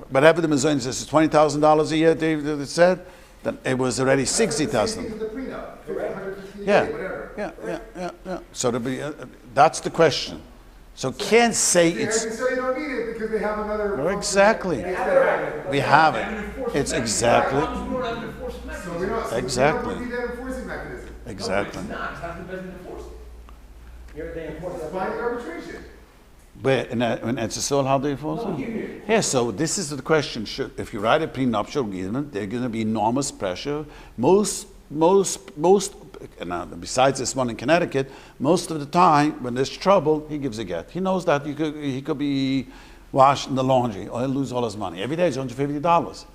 whatever the mezainis is, $20,000 a year, they said, then it was already 60,000. The prenup, $150 Yeah. whatever. Yeah. So that's the question. So can't say it's So you don't need it because they have another. no, exactly. We have it. It's exactly So we don't. Exactly. So we don't need that enforcing mechanism. exactly. It's not, it's not the best enforce it. They enforce It's it. binding arbitration. But in it's still how they enforce it? Yeah. So this is the question: if you write a prenuptial agreement, there's going to be enormous pressure. Most. And besides this one in Connecticut, most of the time when there's trouble, he gives a get. He knows that he could be washed in the laundry or he'll lose all his money. Every day is $150.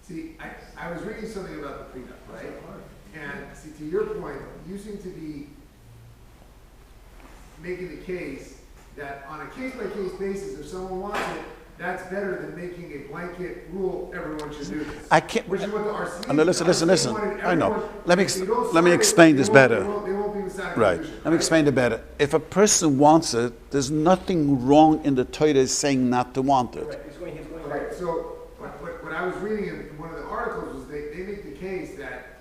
See, I was reading something about the prenup, right? And see, to your point, you seem to be making the case that on a case-by-case basis, if someone wants it, that's better than making a blanket rule, everyone should do this. I can't. Which is what the RCA. No, listen. I know. Let me Let explain this better. They won't be inside a Right. constitution, Let me explain it better. If a person wants it, there's nothing wrong in the Torah saying not to want it. Right, he's going Right, so what I was reading in one of the articles was they make the case that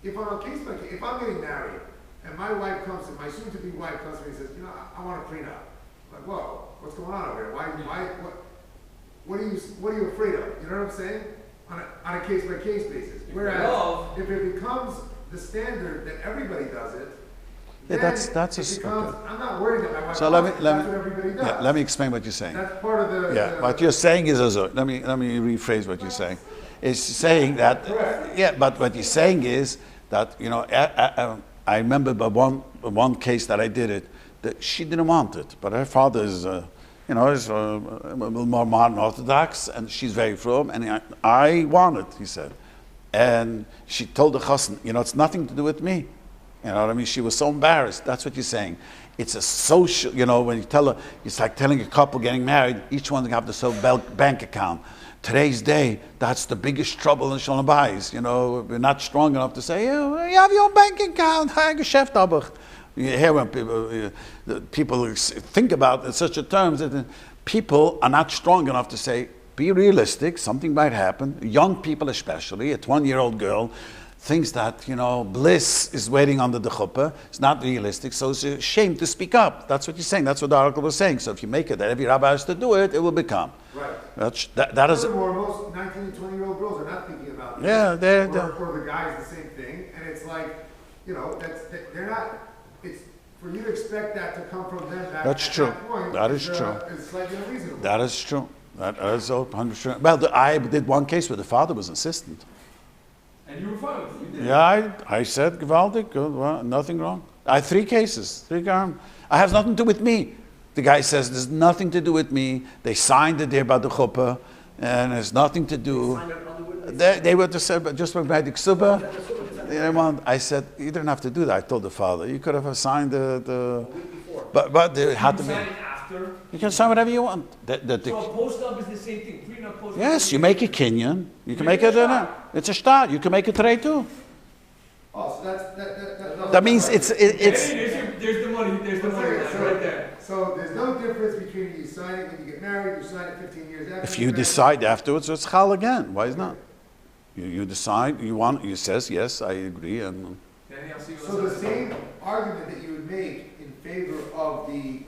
if on a case by case, if I'm getting married and my wife comes to my soon-to-be wife comes to me and says, I want a prenup. I'm like, whoa, what's going on over here? What are you afraid of? You know what I'm saying? On a case by case basis. Whereas if it becomes the standard that everybody does it, Yeah, then that's it a becomes, I'm not worried that my wife So wants it, that's what everybody does. let me explain what you're saying. That's part of the. Yeah, what you're saying is also, let me rephrase what you're saying. It's saying that, but what you're saying is that, I remember by one case that I did it, that she didn't want it, but her father is, is a little more modern Orthodox, and she's very from, and I want it, he said. And she told the chassan, it's nothing to do with me. You know what I mean? She was so embarrassed. That's what you're saying. It's a social, when you tell her, it's like telling a couple getting married, each one have the own bank account. Today's day, that's the biggest trouble in Shalom Bayis. We're not strong enough to say, you have your own bank account, Geschäft aber. You hear when people think about it in such a terms, that people are not strong enough to say, be realistic, something might happen. Young people especially, a 20-year-old girl, thinks that, bliss is waiting under the chuppah. It's not realistic, so it's a shame to speak up. That's what you're saying. That's what the article was saying. So if you make it that every rabbi has to do it, it will become. Right. That is... Furthermore, most 19 and 20-year-old girls are not thinking about this. Yeah, or the guys, the same thing. And it's like, they're not... It's for you to expect that to come from them back That's at true. that point. That is true. It's slightly unreasonable. That is true. That is 100%. Well, I did one case where the father was insistent. And you were fine with it, you did. Yeah, I said, gewaltig, good, well, nothing wrong. I had 3 cases, 3 garm. I have nothing to do with me. The guy says, there's nothing to do with me. They signed it there by the chuppah, and there's nothing to do. They were to say, but just by the ksuba. I said, you didn't have to do that. I told the father, you could have signed the but they had to be. After. You can sign whatever you want. So a post up is the same thing. Prenup, post up. Yes, you make a kinyan. You can make it. It's a start. You can make a tray too. Oh, so That means it's. There's the money. There's the money right there. So there's no difference between you sign it when you get married, you sign it 15 years after. If you decide afterwards, it's chal again. Why is not? You decide. You want. You says yes. I agree. And so the same argument that you would make in favor of the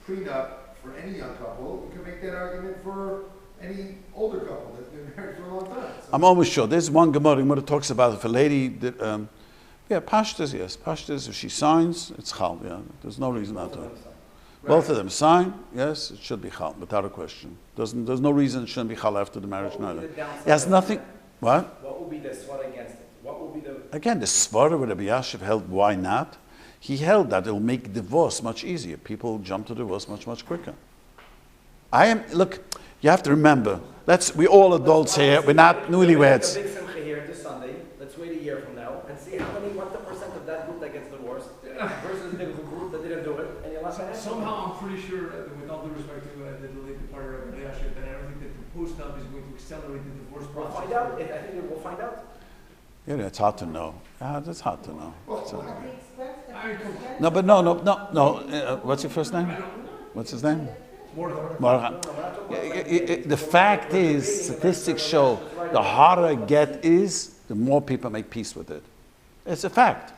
prenup for any young couple, you can make that argument for any older couple that's been married for a long time. So I'm almost sure. There's one Gemara that talks about if a lady that, pashtas, yes, pashtas. If she signs, it's chal. Yeah, there's no reason not to. Both of them sign, yes, it should be chal, without a question. There's no reason it shouldn't be chal after the marriage neither. It has nothing, what? What would be the svara against it? What would be the... Again, the svara where Rabbi Yashiv held, why not? He held that it will make divorce much easier. People jump to divorce much, much quicker. Look, you have to remember, we're all adults here, we're not newlyweds. Big simcha here this Sunday. Let's wait a year from now and see what the percent of that group that gets divorced versus the group that didn't do it. And you'll have to answer. Somehow I'm pretty sure, with all due respect to the related party of Rabbi Yashiv, that I don't think that the post nup is going to accelerate the divorce We'll process. find out. I think we'll find out. Yeah, it's hard to know. It's hard to know. No, but no. What's your first name? What's his name? Mordechai. The fact is, statistics show the harder a get is, the more people make peace with it. It's a fact.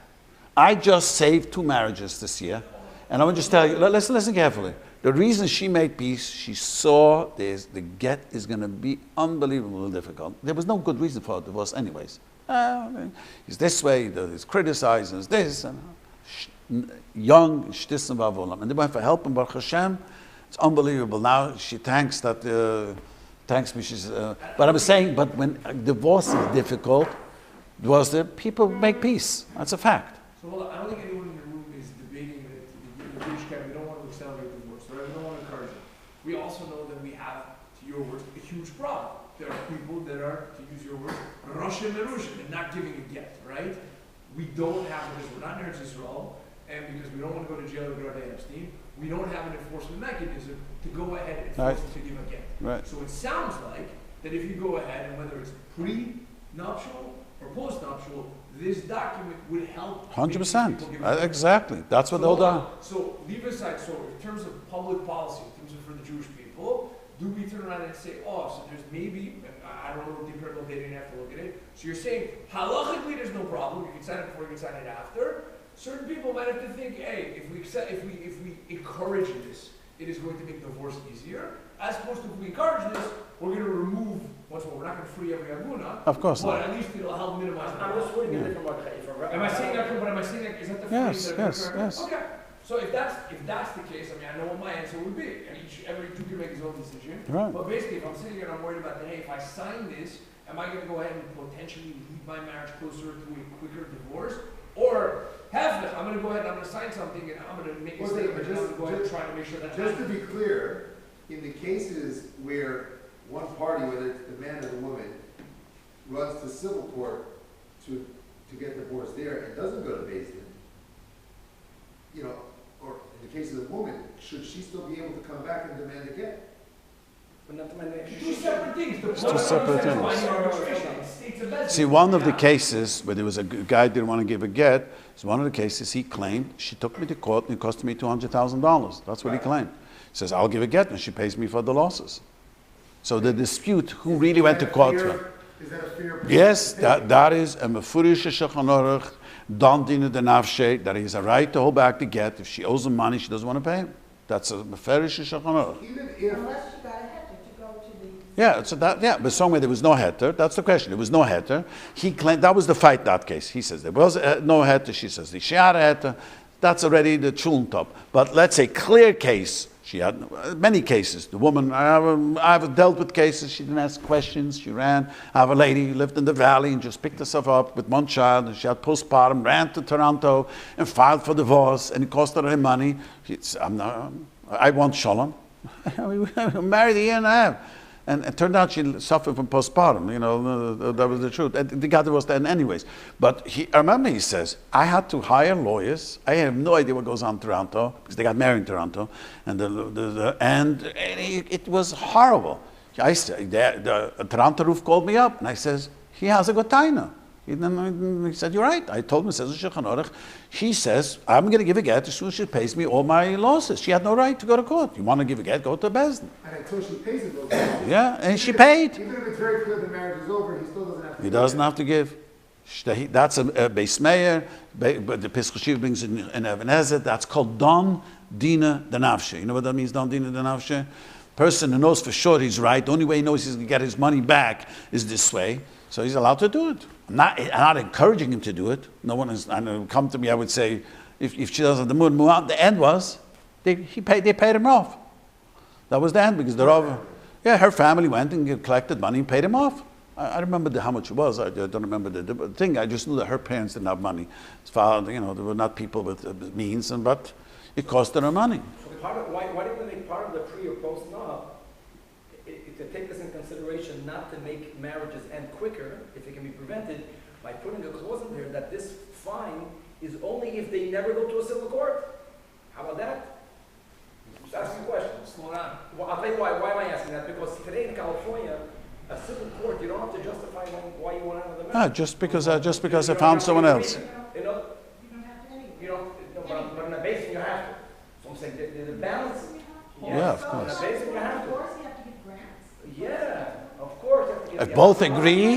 I just saved 2 marriages this year, and I want to just tell you, listen carefully. The reason she made peace, she saw the get is going to be unbelievably difficult. There was no good reason for a divorce anyways. He's this way, he's criticizing, he's this, and young, shtissen vavolam. And they went for help, and Baruch Hashem, it's unbelievable. Now she thanks me. She's, but I'm saying, but when divorce is difficult, people make peace. That's a fact. So hold on, I don't think anyone in the room is debating that the Jewish camp, we don't want to accelerate divorce, right? We don't want to encourage it. We also know that we have, to your words, a huge problem. There are people that are, to use your words, Russian Merushin, and not giving a get, right? We don't have, because we're not in Eretz Yisrael, and because we don't want to go to jail with Rabbi Epstein, we don't have an enforcement mechanism to go ahead and force them to give a get. Right. So it sounds like that if you go ahead, and whether it's pre-nuptial or post-nuptial, this document would help. 100%. Exactly. That's what they'll do. So leave aside, so in terms of public policy, in terms of for the Jewish people, do we turn around and say, so there's maybe, I don't know the empirical data, you have to look at it. So you're saying, halachically there's no problem, you can sign it before, you can sign it after. Certain people might have to think, hey, if we encourage this, it is going to make divorce easier. As opposed to if we encourage this, we're going to remove, once more, we're not going to free every aguna. Of course but not. at least it'll help minimize the I'm just wording it from what Am I saying that? But am I saying that? Is that the Yes, phrase that yes. Okay. So if that's the case, I know what my answer would be. And every Jew can make his own decision. Right. But basically, if I'm sitting here and I'm worried about that, hey, if I sign this, am I going to go ahead and potentially lead my marriage closer to a quicker divorce? Or hefech, I'm going to go ahead and I'm going to sign something and I'm going to make a statement and I'm going to go ahead and try to make sure that Just to be clear, in the cases where one party, whether it's the man or the woman, runs to civil court to get divorced there and doesn't go to Beis Din, or in the case of the woman, should she still be able to come back and demand a get? two separate things. Two separate things. See, one of the cases where there was a guy didn't want to give a get, is one of the cases he claimed, she took me to court and it cost me $200,000. That's what he claimed. He says, I'll give a get and she pays me for the losses. So the dispute, who really went to court for? Is that a fair? Yes, that is a mefurish Shulchan Aruch, don dina de nafshe, that he has a right to hold back the get. If she owes him money, she doesn't want to pay him. That's a mefurish Shulchan Aruch. Even if, Unless you got a heter to go to the... But somewhere there was no heter. That's the question. There was no heter. He claimed, that was the fight, that case. He says there was no heter. She says she had a heter. That's already the chulun top. But let's say clear case. She had many cases. The woman, I've dealt with cases, she didn't ask questions, she ran. I have a lady who lived in the valley and just picked herself up with one child, and she had postpartum, ran to Toronto and filed for divorce, and it cost her money. I want shalom. We married a year and a half. And it turned out she suffered from postpartum, that was the truth. And they got divorced then anyways. But I remember he says, I had to hire lawyers. I have no idea what goes on in Toronto, because they got married in Toronto. And it was horrible. The Toronto roof called me up, and I says, he has a good taina. He said, you're right. I told him, it says Shulchan Aruch. She says, I'm going to give a get as soon as she pays me all my losses. She had no right to go to court. You want to give a get, go to Beis Din. and until she pays it, Yeah, and she paid. even if it's very clear the marriage is over, he still doesn't have to. He doesn't have to give. That's a Beis Meir, but the Pesach Shiv brings in Even Hezed. That's called Don Dina de Nafshe. You know what that means, Don Dina de Nafshe? Person who knows for sure he's right. The only way he knows he's going to get his money back is this way. So he's allowed to do it. I'm not encouraging him to do it. No one has come to me, I would say, if she doesn't have the mood, the end was, They paid him off. That was the end because they're over. Yeah, her family went and collected money and paid him off. I remember how much it was. I don't remember the thing. I just knew that her parents didn't have money. His father, they were not people with means, but it cost them money. So why didn't they make part of the pre or post nup to take this in consideration, not to make marriages end quicker, if it can be prevented, by putting a clause in there that this fine is only if they never go to a civil court? How about that? Just asking a question. Slow down. Well, I'll tell you why am I asking that? Because today in California, a civil court, you don't have to justify why you want out of the marriage. Just because I found someone else. You don't have to anyway. You don't, but on the basis you have to. So I'm saying the balance. Yeah, of course. On the basis you have Of to. course, you have to give grants. Yeah, of course. You have to get If the both other- agree,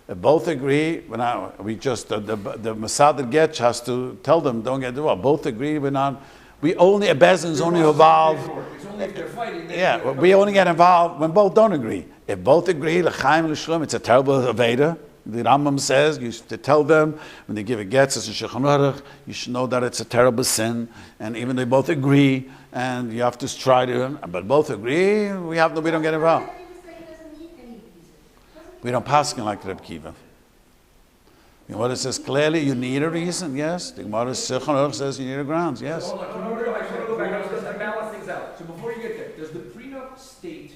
if both agree, the Masad Getch has to tell them, don't get involved. Both agree, we only, a bezin's only involved. It's only if they're fighting. Yeah, we only get involved when both don't agree. If both agree, l'chaim l'shlom, it's a terrible aveda. The Rambam says you should tell them when they give a get, it's a Shulchan Aruch, you should know that it's a terrible sin, and even they both agree, and you have to try to. But both agree, we don't get involved. Rabbi say he doesn't need any reason. We don't pass like Reb Kiva. The Gemara says clearly you need a reason. Yes, the Gemara Shulchan Aruch says you need a grounds. Yes. Hold on, can No, we no, go I back should to go back. I the was just to balance things out. So before you get there, does the prenup state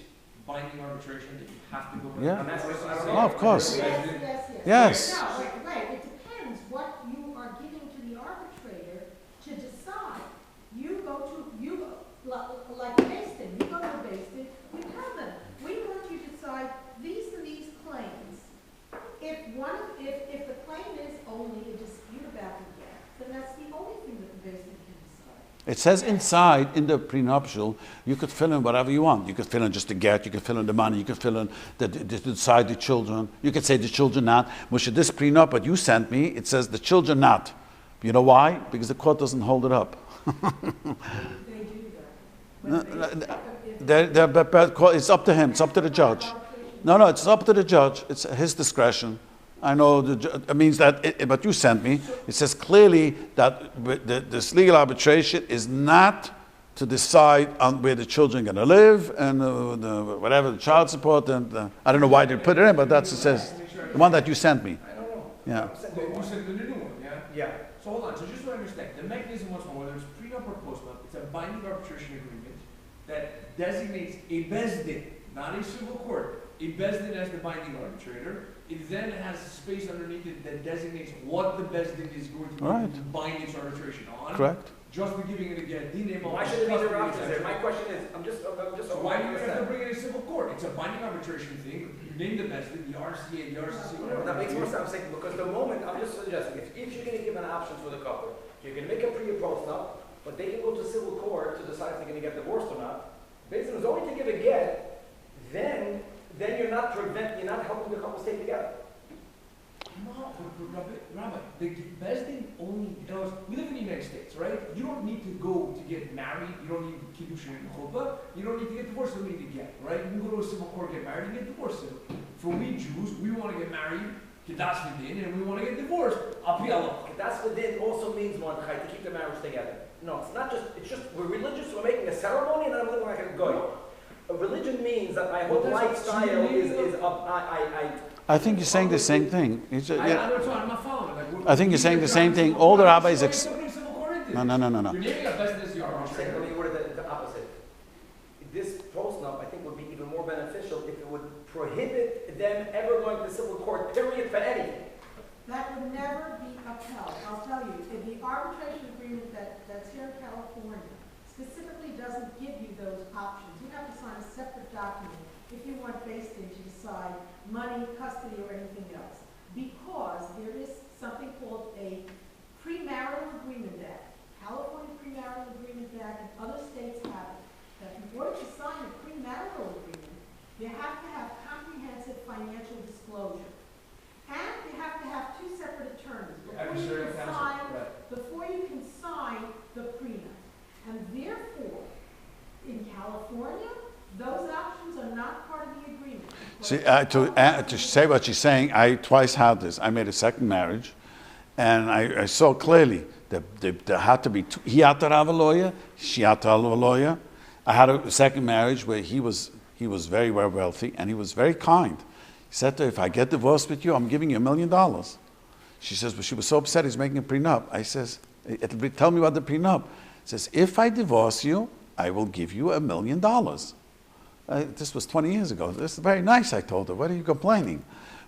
binding arbitration that you have to go? Yeah. I'm asking, I don't Oh, know. of course. Yes. Yes. No, right, it depends what you are giving to the arbitrator to decide. Like Basin, you go to Basin, we tell them, we want you to decide these and these claims. If the claim is only a dispute about the gap, then that's the only thing that the Basin can decide. It says inside, in the prenuptial, you could fill in whatever you want. You could fill in just the get, you could fill in the money, you could fill in to decide the children. You could say the children not. Moshe, this prenup that you sent me, it says the children not. You know why? Because the court doesn't hold it up. They do that. It's up to him. It's up to the judge. No, it's up to the judge. It's his discretion. I know it means that, but you sent me. It says clearly that this legal arbitration is not to decide on where the children are going to live and whatever the child support and I don't know why they put it in, but that's it says the one that you sent me. I don't know. Yeah. You said the new one, yeah? Yeah. So hold on, so just so I understand, the mechanism once more, whether it's prenup or postnup, it's a binding arbitration agreement that designates a bezdin, not a civil court, a bezdin as the binding arbitrator. It then has space underneath it that designates what the bezdin is going to Right. bind its arbitration on. Correct. Just for giving it a get. Why should it be the opposite there? My question is, I'm just. So why do you have to bring it in a civil court? It's a binding arbitration thing. You name the bezdin, the RCA, the RCC, whatever. That makes more sense. I'm saying because the moment I'm just suggesting, if you're going to give an option for the couple, you're going to make a pre or post nup, but they can go to civil court to decide if they're going to get divorced or not. Based on it's only to give a get, then you're not helping the couple stay together. No, but Rabbi, the bezdin only does. We live in the United States, right? You don't need to go to get married. You don't need kiddushin and chuppah. You don't need to get divorced. You don't need to get right. You can go to a civil court, get married, and get divorced. For we Jews, we want to get married, kedas v'din, and we want to get divorced. Al pi halacha. Kedas v'din also means Mordechai to keep the marriage together. No, it's not just. It's just we're religious. We're making a ceremony, and I'm living like a goy. A religion means that my whole lifestyle is up. I think you're saying the same thing. I'm not following. Like, I think you're saying the same thing. All the rabbis. No. No. You're naming a bezdin as the I'm saying, arbitrator. let me word it the opposite. This post-nup, I think, would be even more beneficial if it would prohibit them ever going to civil court, period, for anything. That would never be upheld. I'll tell you, if the arbitration agreement that's here in California specifically doesn't give you those options. You have to sign a separate document if you want Basin to decide money, custody, or anything else. Because there is something called a Premarital Agreement Act. California Premarital Agreement Act and other states have it. That in order to sign a premarital agreement, you have to have comprehensive financial disclosure. And you have to have two separate attorneys before you can sign the prenup. And therefore, in California, those options are not part of the agreement. See, to say what she's saying, I twice had this. I made a second marriage, And I saw clearly that there had to be he had to have a lawyer, she had to have a lawyer. I had a second marriage where he was very, very wealthy, and he was very kind. He said to her, if I get divorced with you, I'm giving you $1 million. She says, but she was so upset he's making a prenup. I says, tell me what the prenup. He says, if I divorce you, I will give you $1 million. This was 20 years ago. This is very nice, I told her. What are you complaining?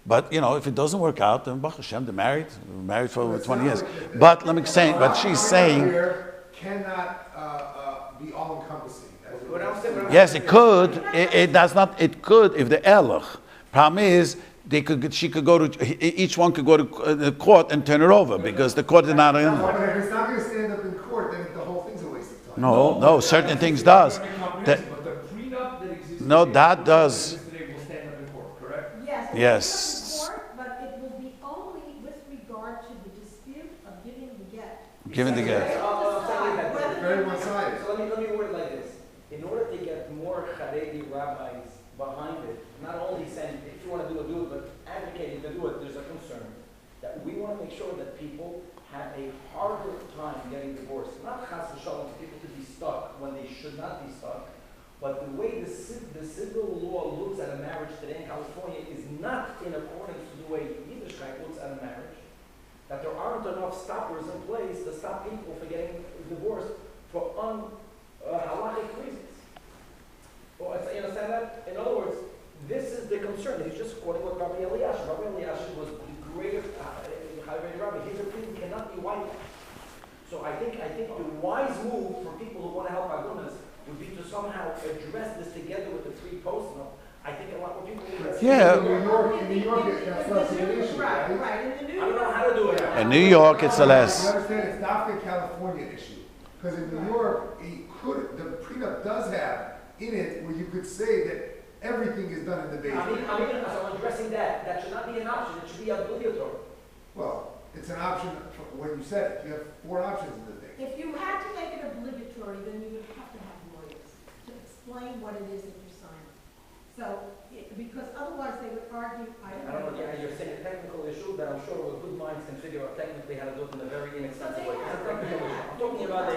But, if it doesn't work out, then Baruch Hashem, they're married for over 20 years. But let me say, but she's saying... cannot be all-encompassing. Yes, it could. It does not. It could if the Elch. Problem is, she could go to, each one could go to the court and turn it over because the court is not... But if it's not going to stand up in court, then the whole thing's a waste of time. No, certain things does. But the prenup that exists No, today, that does. today will stand up in court, correct? Yes. it Yes. will go to court, but it will be only with regard to the dispute of giving the get. Given the get. Very one-sided. So let me word it like this. In order to get more Haredi rabbis behind it, not only saying, if you want to do it, but advocating to do it, there's a concern that we want to make sure that people have a harder time getting divorced. Not chas v'shalom for people to be stuck when they should not be stuck, but the way the civil law looks at a marriage today in California is not in accordance to the way Yiddishkeit looks at a marriage. That there aren't enough stoppers in place to stop people from getting divorced for halachic reasons. Well, you understand that? In other words, this is the concern. He's just quoting what Rabbi Eliashib. Rabbi Eliashib was the greatest high-rated rabbi. His opinion cannot be wiped. So I think the wise move for people who want to help Agunas would be to somehow address this together with the Pre and Post Nup. I think a lot more people would. Yeah. In New York, that's less of an issue, right? Right, in the New I don't know York. how to do it. In New York, it's a You less. understand, it's not the California issue. Because in New York, the prenup does have in it where you could say that everything is done in the basement. So I'm addressing that. That should not be an option. It should be obligatory. Well, it's an option when you said it. You have 4 options in the thing. If you had to make it obligatory, then you would have to have lawyers to explain what it is that you're signing. So, because otherwise they would argue, I I don't know, yeah, you're saying a technical issue, but I'm sure with good minds can figure out technically how to do it in a very inexpensive way. It's a technical issue. I'm talking about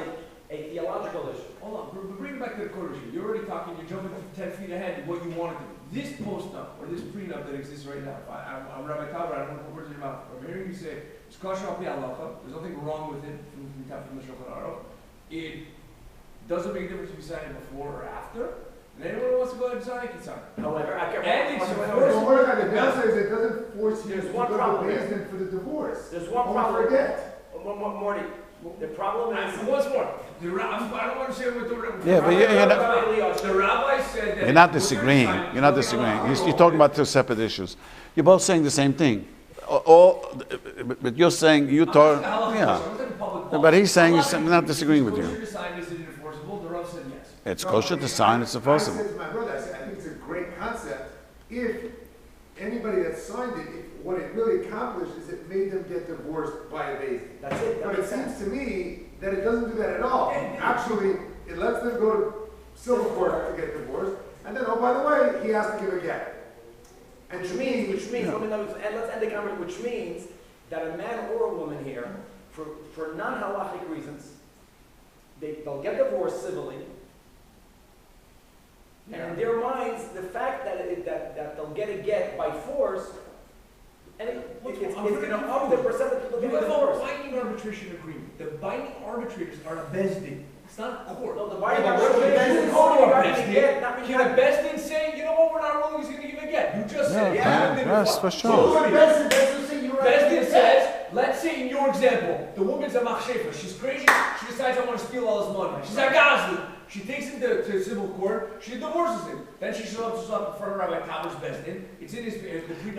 a theological issue. Hold on, bring it back to the court issue. You're already talking, you're jumping 10 feet ahead of what you want to do. This post-nup, or this prenup that exists right now, I'm Rabbi Tauber, I don't want to put words in your mouth. I'm hearing you say, it's kosher al pi halacha, there's nothing wrong with it from the Shulchan Aruch. It doesn't make a difference if you sign it before or after. And anyone who wants to go ahead and sign it can sign it. However, I can. And it's But what it does is it doesn't force you There's to one go to problem the here. basement for the divorce. There's one Don't problem. forget. Morty, the problem is. Once more, I don't understand what the Yeah, but the rabbi said that. You're not disagreeing. You're not disagreeing. You're talking about 2 separate issues. You're both saying the same thing. But you're saying you talk. Yeah. But he's saying he's not disagreeing with you. Is it enforceable? The Rav said yes. It's kosher to sign. It's I enforceable. said to my brother, I said, I think it's a great concept. If anybody that signed it, what it really accomplished is it made them get divorced by a basin. That's it. But it seems to me that it doesn't do that at all. Actually, it lets them go to civil court to get divorced, and then, oh, by the way, he has to give a get. And Which to means, me, and let's end the conversation, which means that a man or a woman here, for non-halachic reasons, they'll get divorced civilly, and in their minds, the fact that they'll get a get by force, and it's going to up the percentage of You the have a divorce. binding arbitration agreement. The binding arbitrators are a bezdin. It's not a court. No, the binding Yeah, arbitration but is you only are regarding the bezdin. get, not Can a bezdin say, you know what, we're not ruling, he's going to give a get? You just said, Yeah, yes, for sure. Bezdin says, let's say in your example, the woman's a machshefa. She's crazy. She decides I want to steal all his money. She's a gazli. She takes him to civil court. She divorces him. Then she shows up in front of Rabbi Tauber's bezdin. It's in his